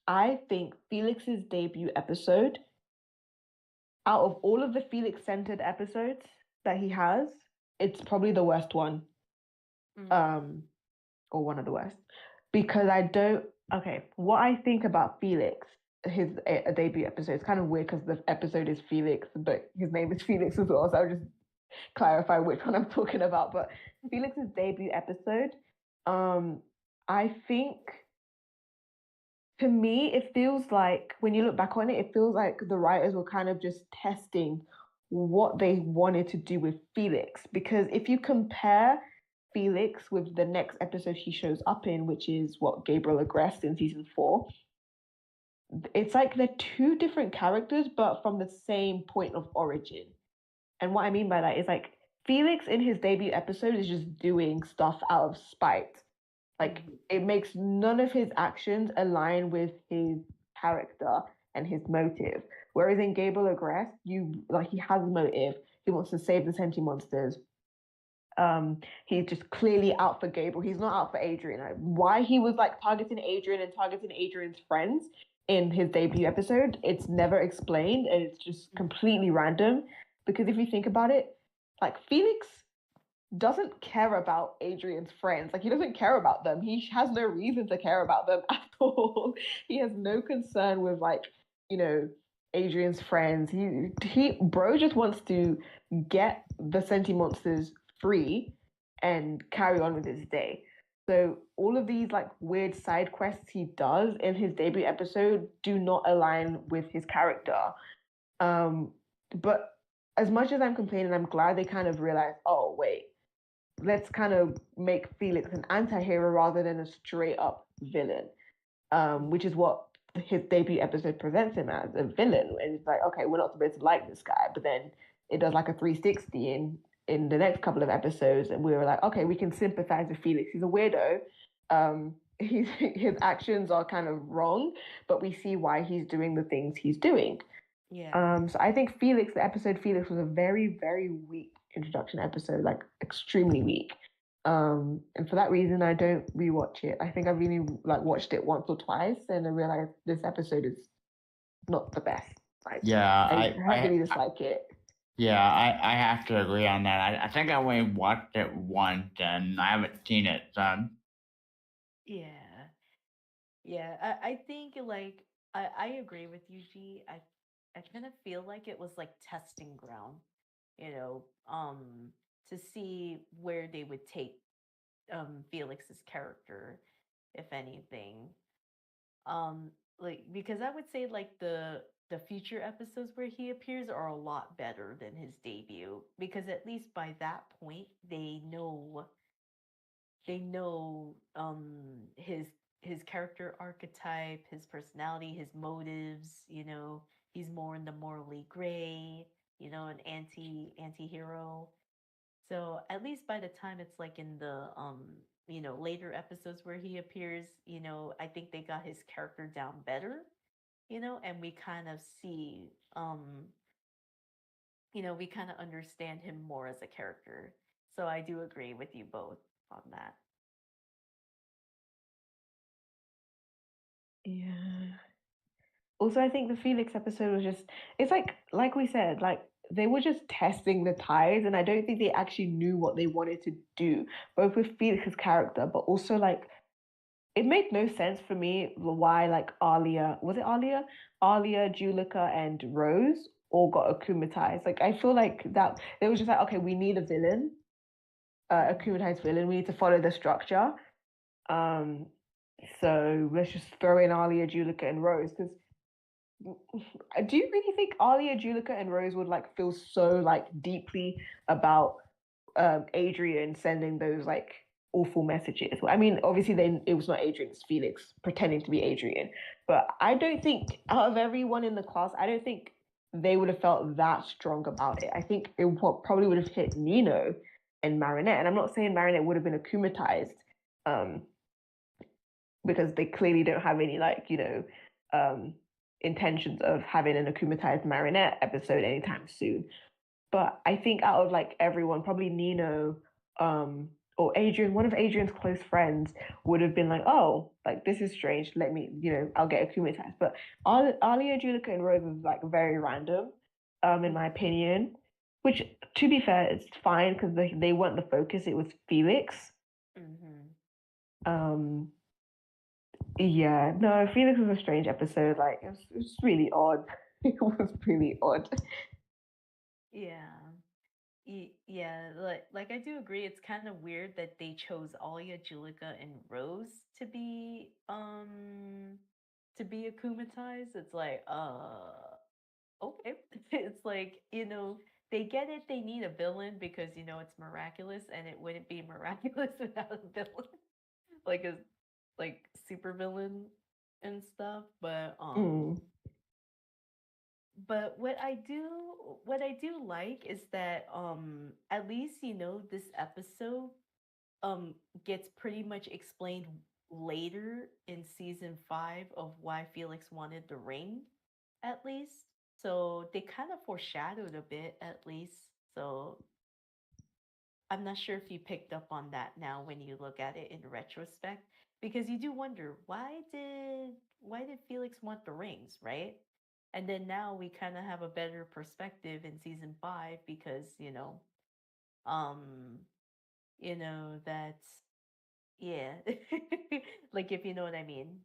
I think Felix's debut episode, out of all of the Felix-centered episodes that he has, it's probably the worst one. Or one of the worst. Because what I think about Felix, his debut episode, it's kind of weird because the episode is Felix, but his name is Felix as well, so I'll just clarify which one I'm talking about. But Felix's debut episode, I think, to me, it feels like, when you look back on it, it feels like the writers were kind of just testing what they wanted to do with Felix. Because if you compare Felix with the next episode he shows up in, which is what Gabriel Agreste in season 4. It's like they're two different characters, but from the same point of origin. And what I mean by that is like Felix in his debut episode is just doing stuff out of spite. Like it makes none of his actions align with his character and his motive. Whereas in Gabriel Agreste, he has a motive. He wants to save the Senti monsters. He's just clearly out for Gabriel. He's not out for Adrian. Why he was like targeting Adrian and targeting Adrian's friends in his debut episode, it's never explained, and it's just completely random. Because if you think about it, like Felix doesn't care about Adrian's friends. Like he doesn't care about them. He has no reason to care about them at all. He has no concern with like, Adrian's friends. He bro just wants to get the Senti monsters free and carry on with his day. So all of these like weird side quests he does in his debut episode do not align with his character. But as much as I'm complaining, I'm glad they kind of realized, oh wait, let's kind of make Felix an anti-hero rather than a straight up villain, which is what his debut episode presents him as, a villain. And it's like, okay, we're not supposed to like this guy, but then it does like a 360 in the next couple of episodes, and we were like, okay, we can sympathize with Felix. He's a weirdo. His actions are kind of wrong, but we see why he's doing the things he's doing. Yeah. So I think the episode Felix was a very, very weak introduction episode, like extremely weak. And for that reason, I don't rewatch it. I think I've really like watched it once or twice, and I realized this episode is not the best. Like, Yeah, I really dislike it. Yeah, I have to agree on that. I think I only watched it once, and I haven't seen it since. Yeah. Yeah. I think like I agree with you, G. I kind of feel like it was like testing ground, you know, to see where they would take Felix's character, if anything. Like because I would say like the future episodes where he appears are a lot better than his debut, because at least by that point they know his character archetype, his personality, his motives, he's more in the morally gray, an anti-hero. So at least by the time it's like in the later episodes where he appears, I think they got his character down better, and we kind of see we kind of understand him more as a character. So I do agree with you both on that. Yeah. Also, I think the Felix episode was just, it's like we said, like they were just testing the tides, and I don't think they actually knew what they wanted to do, both with Felix's character, but also like it made no sense for me why like was it Alia, Julika, and Rose all got akumatized. Like I feel like that they was just like, okay, we need a villain, akumatized villain. We need to follow the structure. So let's just throw in Alia, Julika, and Rose. Because do you really think Alia, Julika, and Rose would like feel so like deeply about Adrian sending those like awful messages? I mean, obviously, it was not Adrian, it's Felix pretending to be Adrian. But I don't think out of everyone in the class, I don't think they would have felt that strong about it. I think it probably would have hit Nino and Marinette. And I'm not saying Marinette would have been akumatized, because they clearly don't have any like intentions of having an akumatized Marinette episode anytime soon. But I think out of like everyone, probably Nino, or Adrian, one of Adrian's close friends, would have been like, oh, like this is strange. Let me, I'll get akumatized. But Alia, Julika, and Rose was like very random, in my opinion. Which, to be fair, it's fine because they weren't the focus. It was Felix. Yeah, no, Felix was a strange episode. Like it was really odd. It was really odd. Yeah. Yeah, like I do agree. It's kind of weird that they chose Alia, Julika, and Rose to be akumatized. It's like okay. It's like, they get it. They need a villain because it's miraculous, and it wouldn't be miraculous without a villain, like a super villain and stuff. Mm. But what I do like is that at least this episode gets pretty much explained later in season 5 of why Felix wanted the ring, at least. So they kind of foreshadowed a bit, at least. So I'm not sure if you picked up on that now when you look at it in retrospect, because you do wonder why did Felix want the rings, right? And then now we kind of have a better perspective in season 5 because, um, that's yeah. Like if you know what I mean.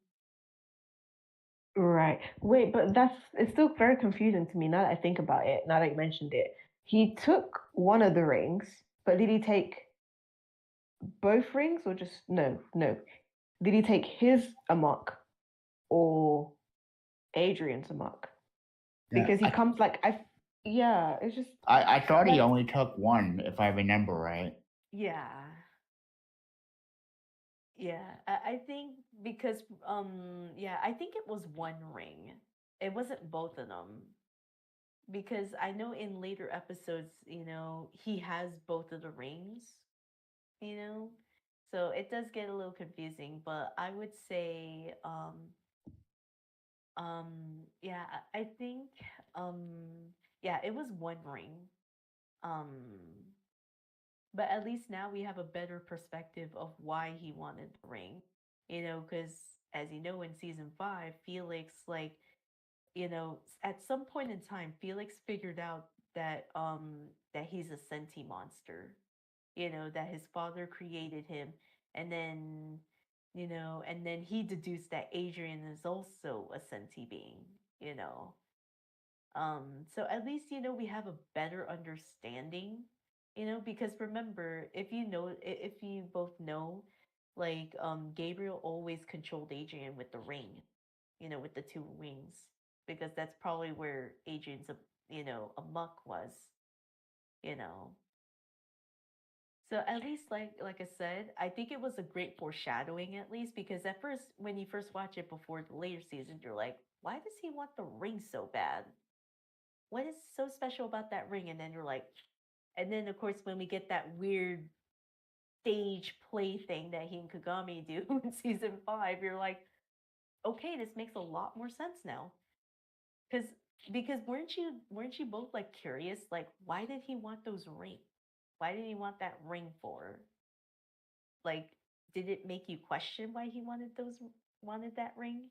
Right. Wait, but it's still very confusing to me now that I think about it, now that you mentioned it. He took one of the rings, but did he take both rings or just no. Did he take his amok or Adrian's amok? Yeah, Because he comes like yeah, it's just I thought he like only took one, if I remember right. Yeah. Yeah. I think because yeah, I think it was one ring. It wasn't both of them. Because I know in later episodes, he has both of the rings, you know? So it does get a little confusing, but I would say yeah, I think um yeah, it was one ring. Um but at least now we have a better perspective of why he wanted the ring. Because as you know in season 5, Felix at some point in time Felix figured out that he's a senti monster. That his father created him, and then he deduced that Adrian is also a senti being, you know. So at least we have a better understanding, because remember, if you both know, like Gabriel always controlled Adrian with the ring, with the two wings, because that's probably where Adrian's a muck was, you know. So at least like I said, I think it was a great foreshadowing, at least, because at first when you first watch it before the later seasons, you're like, why does he want the ring so bad? What is so special about that ring? And then you're like, and then of course when we get that weird stage play thing that he and Kagami do in season 5, you're like, okay, this makes a lot more sense now. Because because weren't you both like curious, like why did he want those rings? Why did he want that ring for? Like, did it make you question why he wanted that ring?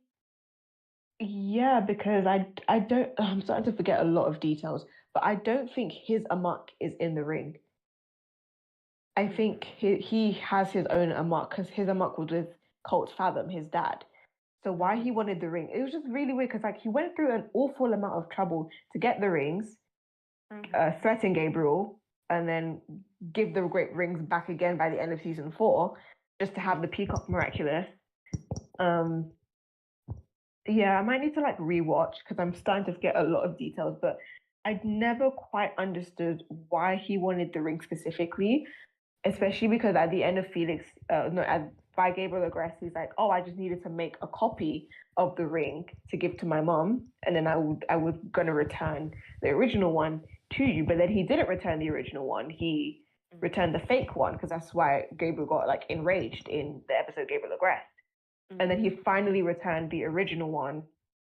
yeah, because I don't I'm starting to forget a lot of details, but I don't think his amok is in the ring. I think he has his own amok because his amok was with Colt Fathom, his dad. So why he wanted the ring? It was just really weird because like he went through an awful amount of trouble to get the rings, threaten Gabriel, and then give the great rings back again by the end of season 4, just to have the Peacock Miraculous. Yeah, I might need to like rewatch because I'm starting to forget a lot of details, but I'd never quite understood why he wanted the ring specifically, especially because at the end of Felix, no, by Gabriel Agreste, he's like, "Oh, I just needed to make a copy of the ring to give to my mom, and then I was gonna return the original one to you." But then he didn't return the original one. He returned the fake one because that's why Gabriel got like enraged in the episode Gabriel Agreste. And then he finally returned the original one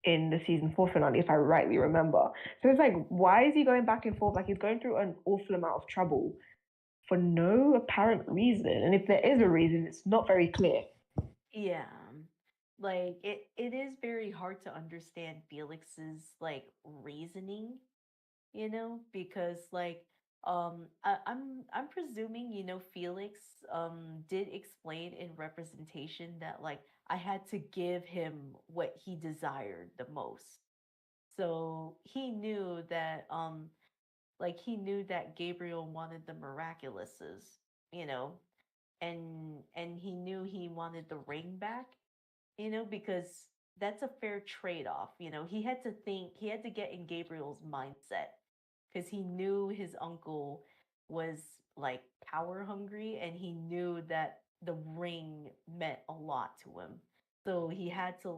in the season 4 finale, if I rightly remember. So it's like, why is he going back and forth? Like he's going through an awful amount of trouble for no apparent reason. And if there is a reason, it's not very clear. Yeah. Like it is very hard to understand Felix's like reasoning, because like I'm presuming, Felix did explain in representation that like I had to give him what he desired the most. So he knew that Gabriel wanted the miraculouses, you know, and he knew he wanted the ring back, because that's a fair trade-off. He had to get in Gabriel's mindset, because he knew his uncle was like power hungry, and he knew that the ring meant a lot to him. So he had to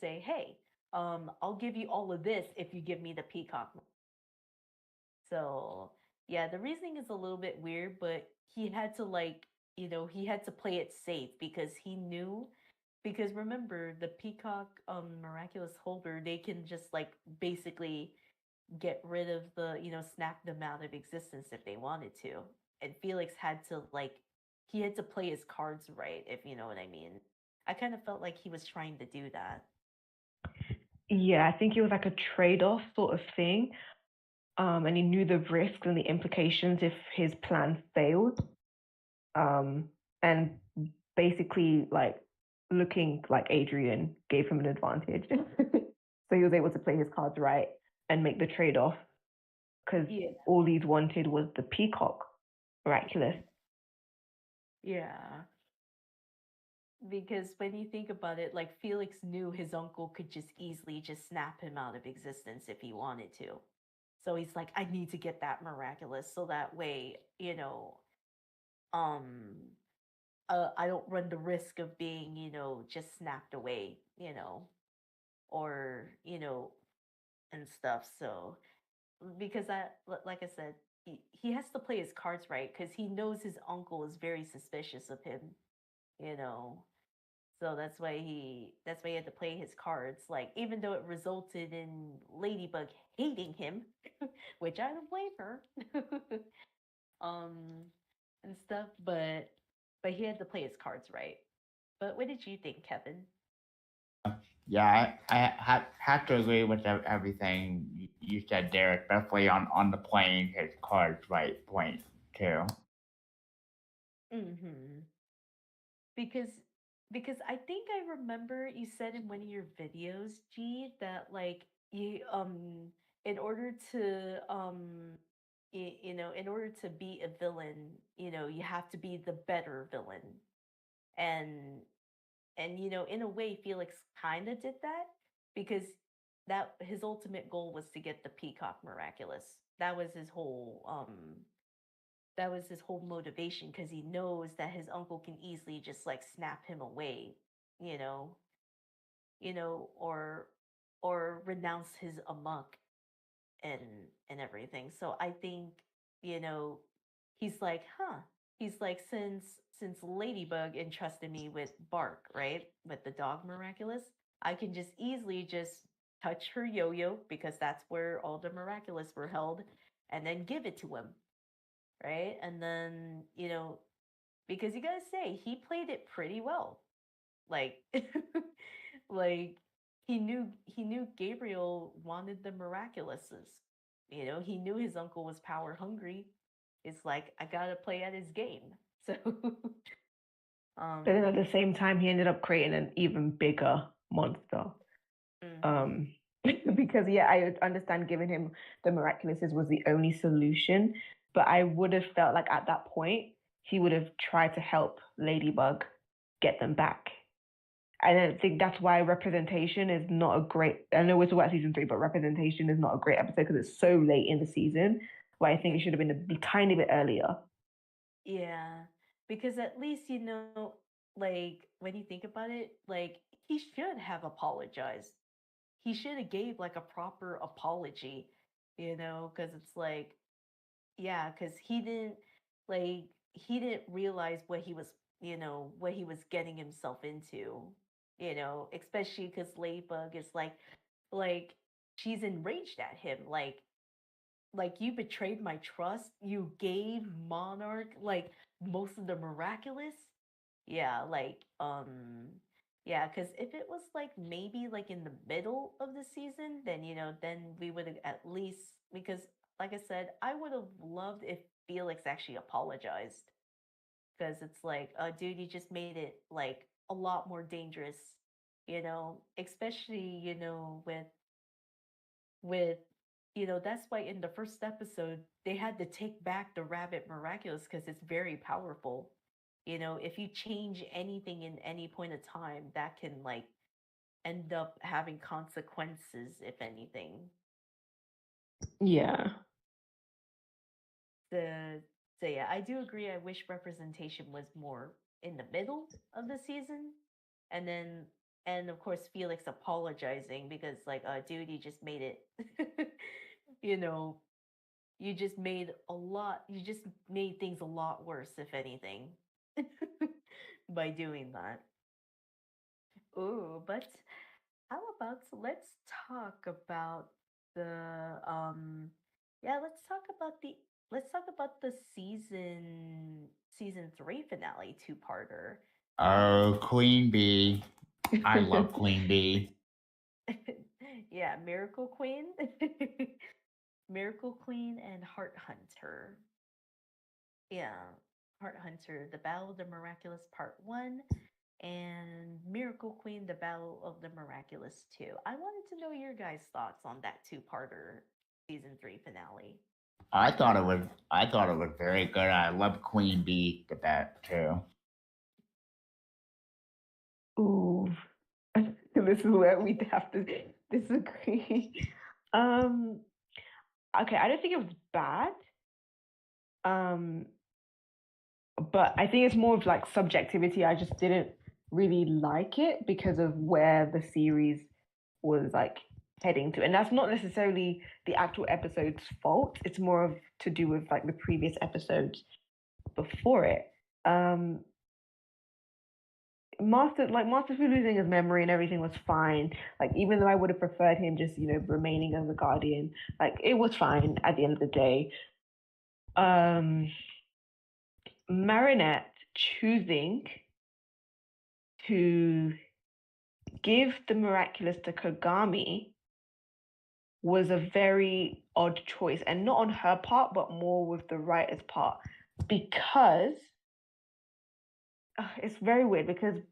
say, "Hey, I'll give you all of this if you give me the peacock." So yeah, the reasoning is a little bit weird, but he had to he had to play it safe because he knew, because remember the peacock miraculous holder, they can just like basically get rid of snap them out of existence if they wanted to. And Felix had to he had to play his cards right, if you know what I mean. I kind of felt like he was trying to do that. Yeah, I think it was like a trade-off sort of thing. And he knew the risks and the implications if his plan failed. And basically, like looking like Adrian gave him an advantage. So he was able to play his cards right and make the trade-off because Yeah. all he's wanted was the peacock miraculous. Yeah. Because when you think about it, like Felix knew his uncle could just easily just snap him out of existence if he wanted to. So he's like, I need to get that miraculous so that way, um I don't run the risk of being, just snapped away, or, and stuff. So because like I said, he has to play his cards right because he knows his uncle is very suspicious of him, you know. So that's why he had to play his cards. Like even though it resulted in Ladybug hating him, which I don't blame her. um and stuff, but he had to play his cards right. But what did you think, Kevin? Yeah, I have to agree with everything you said there, especially on the playing his cards right point too. Mhm. Because because I think I remember you said in one of your videos, G, that like you in order to in order to be a villain, you have to be the better villain. And in a way Felix kind of did that because that his ultimate goal was to get the peacock miraculous. That was his whole motivation because he knows that his uncle can easily just like snap him away, you know, or renounce his amok and everything. So I think, you know, he's like, huh. He's like, since Ladybug entrusted me with Bark, right? With the dog miraculous, I can just easily just touch her yo-yo because that's where all the miraculous were held and then give it to him, right? And then, because you gotta say, he played it pretty well. Like, like he knew Gabriel wanted the miraculouses. He knew his uncle was power hungry. It's like I gotta play at his game. So, But then at the same time, he ended up creating an even bigger monster. mhm. Because yeah, I understand giving him the miraculouses was the only solution, but I would have felt like at that point he would have tried to help Ladybug get them back. And I think that's why representation is not a great. I know we're talking about season 3, but representation is not a great episode because it's so late in the season. Where I think it should have been a tiny bit earlier. Yeah, because at least like when you think about it, like he should have apologized. He should have gave like a proper apology, because it's like, yeah, because he didn't realize what he was getting himself into, especially because Ladybug is like she's enraged at him, like you betrayed my trust. You gave Monarch like most of the miraculous. Yeah, yeah, because if it was like maybe like in the middle of the season, then then we would have at least, because like I said, I would have loved if Felix actually apologized. Because it's like, dude, you just made it like a lot more dangerous, especially, with that's why in the first episode they had to take back the rabbit miraculous because it's very powerful. If you change anything in any point of time, that can like end up having consequences, if anything. Yeah. So yeah, I do agree. I wish representation was more in the middle of the season, and then and of course Felix apologizing because like, dude, you just made it, you know, you just made things a lot worse, if anything, by doing that. Oh, but how about let's talk about the let's talk about the season 3 finale two-parter. Oh, Queen Bee. I love Queen Bee. Yeah, Miracle Queen. Miracle Queen and Heart Hunter. Yeah, Heart Hunter, The Battle of the Miraculous Part 1 and Miracle Queen, The Battle of the Miraculous 2. I wanted to know your guys' thoughts on that two-parter season 3 finale. I thought it was very good. I love Queen Bee the best too. Ooh. This is where we have to disagree. Okay, I don't think it was bad. But I think it's more of like subjectivity. I just didn't really like it because of where the series was like heading to. And that's not necessarily the actual episode's fault. It's more of to do with like the previous episodes before it. Master Fu losing his memory and everything was fine. Like even though I would have preferred him just, remaining as a guardian, like it was fine at the end of the day. Marinette choosing to give the miraculous to Kagami was a very odd choice, and not on her part, but more with the writer's part, because it's very weird. Because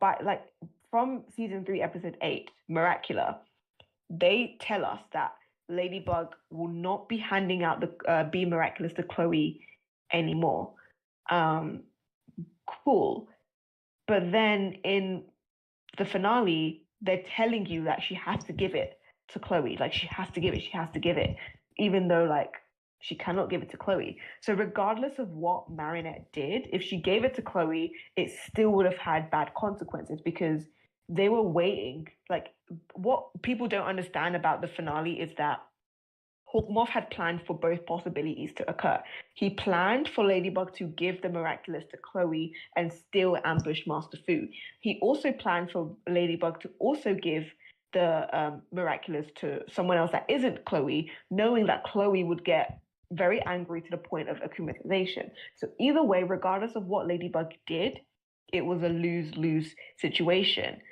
from season 3, episode 8, Miraculous, they tell us that Ladybug will not be handing out the Be Miraculous to Chloe anymore. Cool. But then in the finale, they're telling you that she has to give it to Chloe. Like she has to give it, even though like she cannot give it to Chloe. So regardless of what Marinette did, if she gave it to Chloe, it still would have had bad consequences because they were waiting. Like what people don't understand about the finale is that Hawkmoth had planned for both possibilities to occur. He planned for Ladybug to give the miraculous to Chloe and still ambush Master Fu. He also planned for Ladybug to also give the miraculous to someone else that isn't Chloe, knowing that Chloe would get very angry to the point of akumatization. So either way, regardless of what Ladybug did, it was a lose-lose situation.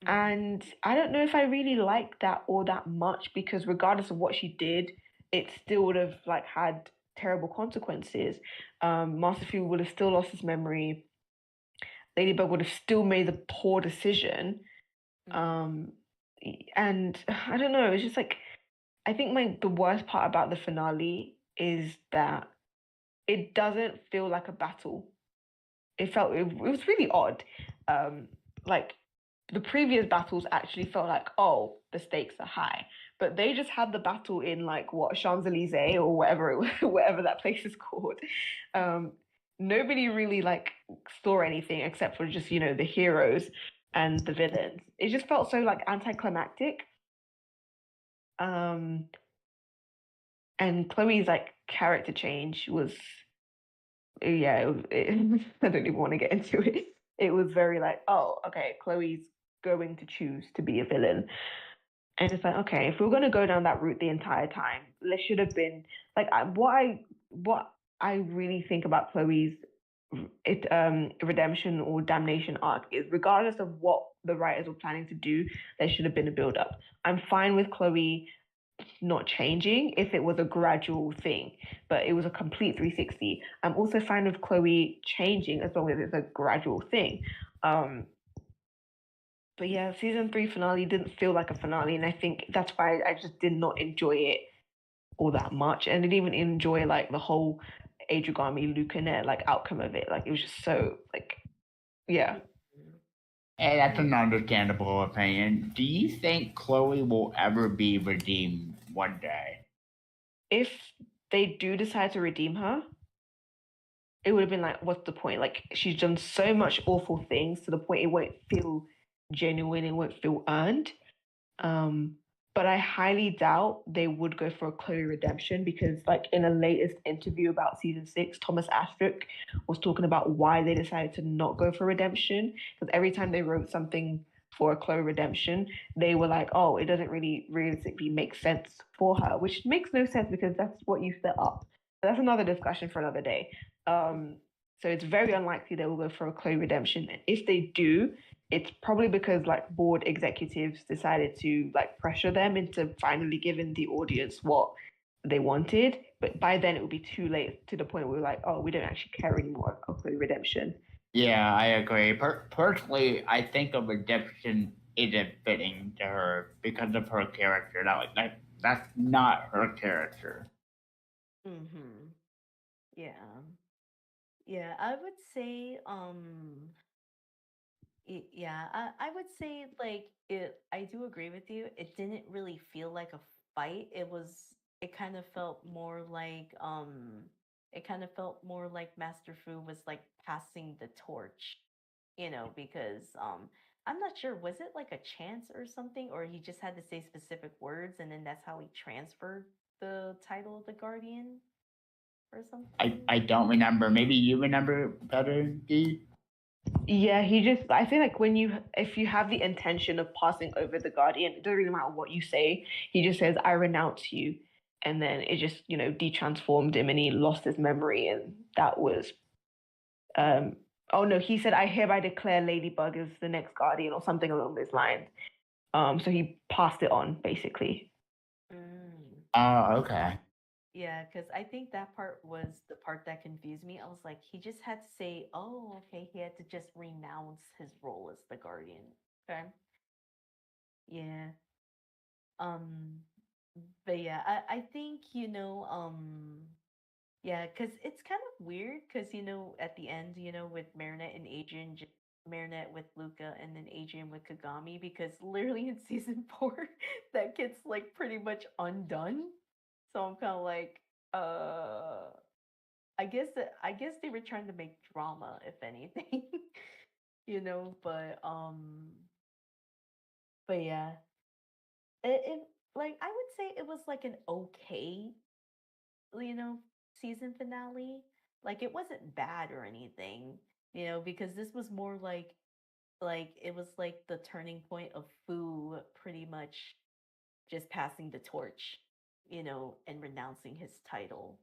And I don't know if I really like that all that much because regardless of what she did, it still would have like had terrible consequences. Master Fu would have still lost his memory. Ladybug would have still made the poor decision. And I don't know, it's just like I think the worst part about the finale is that it doesn't feel like a battle. It was really odd. Like the previous battles actually felt like, oh, the stakes are high. But they just had the battle in like what, Champs-Elysees or whatever that place is called. Nobody really like saw anything except for just, the heroes and the villains. It just felt so like anticlimactic. And Chloe's like character change was, yeah, I don't even want to get into it. It was very like, oh, okay, Chloe's going to choose to be a villain. And it's like, okay, if we're going to go down that route the entire time, there should have been like what I really think about Chloe's redemption or damnation arc is regardless of what the writers were planning to do, there should have been a build up. I'm fine with Chloe not changing if it was a gradual thing, but it was a complete 360. I'm also fine with Chloe changing as long as it's a gradual thing. But yeah, season 3 finale didn't feel like a finale, and I think that's why I just did not enjoy it all that much, and didn't even enjoy like the whole Adrigami Lucanet like outcome of it. Like it was just so like, yeah. Hey, that's an understandable opinion. Do you think Chloe will ever be redeemed one day? if they do decide to redeem her, it would have been like, what's the point? Like, she's done so much awful things to the point it won't feel genuine, it won't feel earned. But I highly doubt they would go for a Chloe redemption because, like, in a latest interview about season 6, Thomas Astruc was talking about why they decided to not go for redemption. Because every time they wrote something for a Chloe redemption, they were like, oh, it doesn't really realistically make sense for her, which makes no sense because that's what you set up. But that's another discussion for another day. So it's very unlikely they will go for a Chloe redemption. And if they do, it's probably because like board executives decided to like pressure them into finally giving the audience what they wanted. But by then it would be too late to the point where we're like, oh, we don't actually care anymore about Chloe redemption. Yeah, I agree. Personally, I think a redemption isn't fitting to her because of her character. That's not her character. Mm-hmm. Yeah. Yeah, I would say yeah, I would say like I do agree with you. It didn't really feel like a fight. It kind of felt more like Master Fu was like passing the torch, because I'm not sure, was it like a chance or something, or he just had to say specific words and then that's how he transferred the title of the Guardian or something? I don't remember. Maybe you remember better, Dee? Yeah, I feel like if you have the intention of passing over the Guardian, it doesn't really matter what you say. He just says, I renounce you. And then it just, detransformed him and he lost his memory. And that was, oh no, he said, I hereby declare Ladybug as the next Guardian or something along those lines. So he passed it on, basically. Mm. Oh, okay. Yeah, because I think that part was the part that confused me. I was like, he just had to say, oh, okay, he had to just renounce his role as the Guardian. Okay. Yeah. Um, but yeah, I think, yeah, because it's kind of weird because, at the end, with Marinette and Adrian, Marinette with Luca and then Adrian with Kagami, because literally in season 4, that gets like pretty much undone. So I'm kind of like, uh, I guess they were trying to make drama, if anything, but yeah, it like I would say it was like an okay, you know, season finale. Like it wasn't bad or anything, because this was more like it was like the turning point of Fu pretty much just passing the torch, and renouncing his title.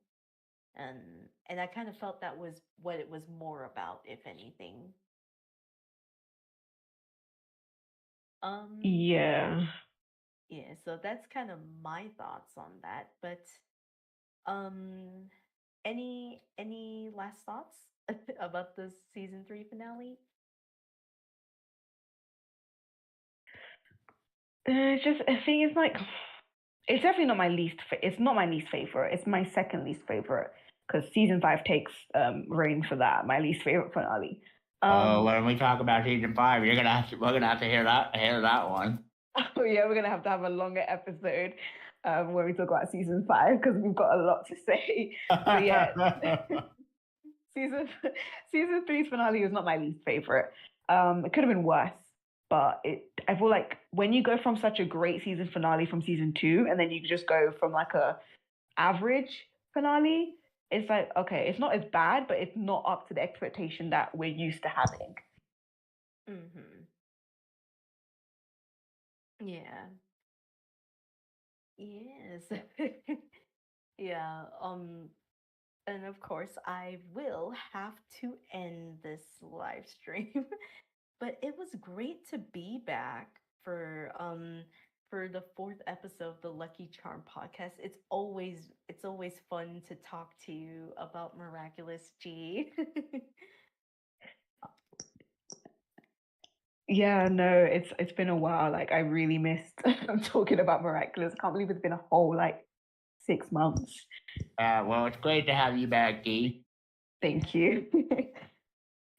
And and I kind of felt that was what it was more about, if anything. Um, Yeah. yeah, so that's kind of my thoughts on that. But um, any last thoughts about the season 3 finale? Just I think it's like it's definitely not my it's not my least favorite. It's my second least favorite because season 5 takes reign for that. My least favorite finale. Oh, when we talk about season 5, we're gonna have to hear that one. Oh yeah, we're gonna have to have a longer episode when we talk about season 5 because we've got a lot to say. But yeah, season season 3's finale was not my least favorite. It could have been worse, but I feel like when you go from such a great season finale from season 2 and then you just go from like a average finale, it's like okay, it's not as bad, but it's not up to the expectation that we're used to having. Mm-hmm. Yeah. Yes. Yeah. And of course, I will have to end this live stream. But it was great to be back for the 4th episode of the Lucky Charm podcast. It's always fun to talk to you about Miraculous G. Yeah, no, it's been a while. Like I really missed talking about Miraculous. Can't believe it's been a whole like 6 months. Well, it's great to have you back, Dee. Thank you.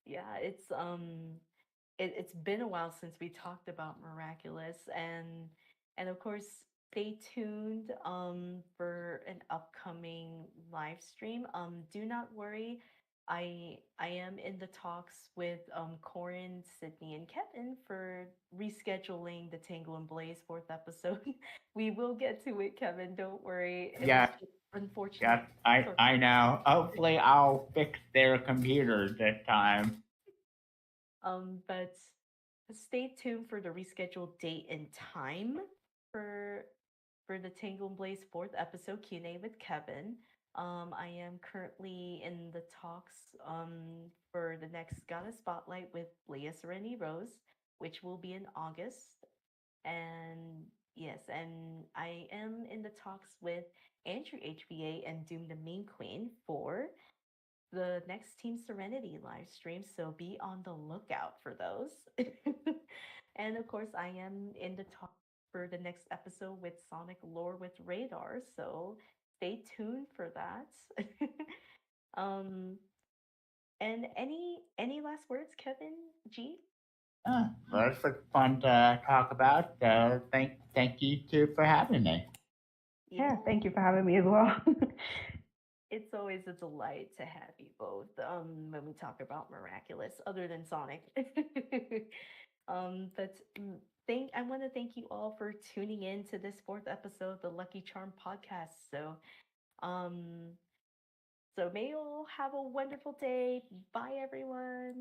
Yeah, it's been a while since we talked about Miraculous, and of course stay tuned for an upcoming live stream. Do not worry. I am in the talks with Corin, Sydney, and Kevin for rescheduling the Tangle and Blaze fourth episode. We will get to it, Kevin. Don't worry. It was Yeah, just unfortunate. yeah, I Sorry. I know. Hopefully, I'll fix their computer this time. But stay tuned for the rescheduled date and time for the Tangle and Blaze fourth episode Q&A with Kevin. I am currently in the talks for the next Goddess Spotlight with Liaserenityrose, which will be in August. And yes, and I am in the talks with Andrew HBA and Doom the Meme Queen for the next Team Serenity live stream, so be on the lookout for those. And of course, I am in the talk for the next episode with Sonic Lore with Radar, so stay tuned for that. um, and any last words, Kevin G? Well, this was fun to talk about. Thank you too for having me. Yeah, thank you for having me as well. It's always a delight to have you both when we talk about Miraculous, other than Sonic. But I want to thank you all for tuning in to this fourth episode of the Lucky Charm podcast. Um, so may you all have a wonderful day. Bye, everyone.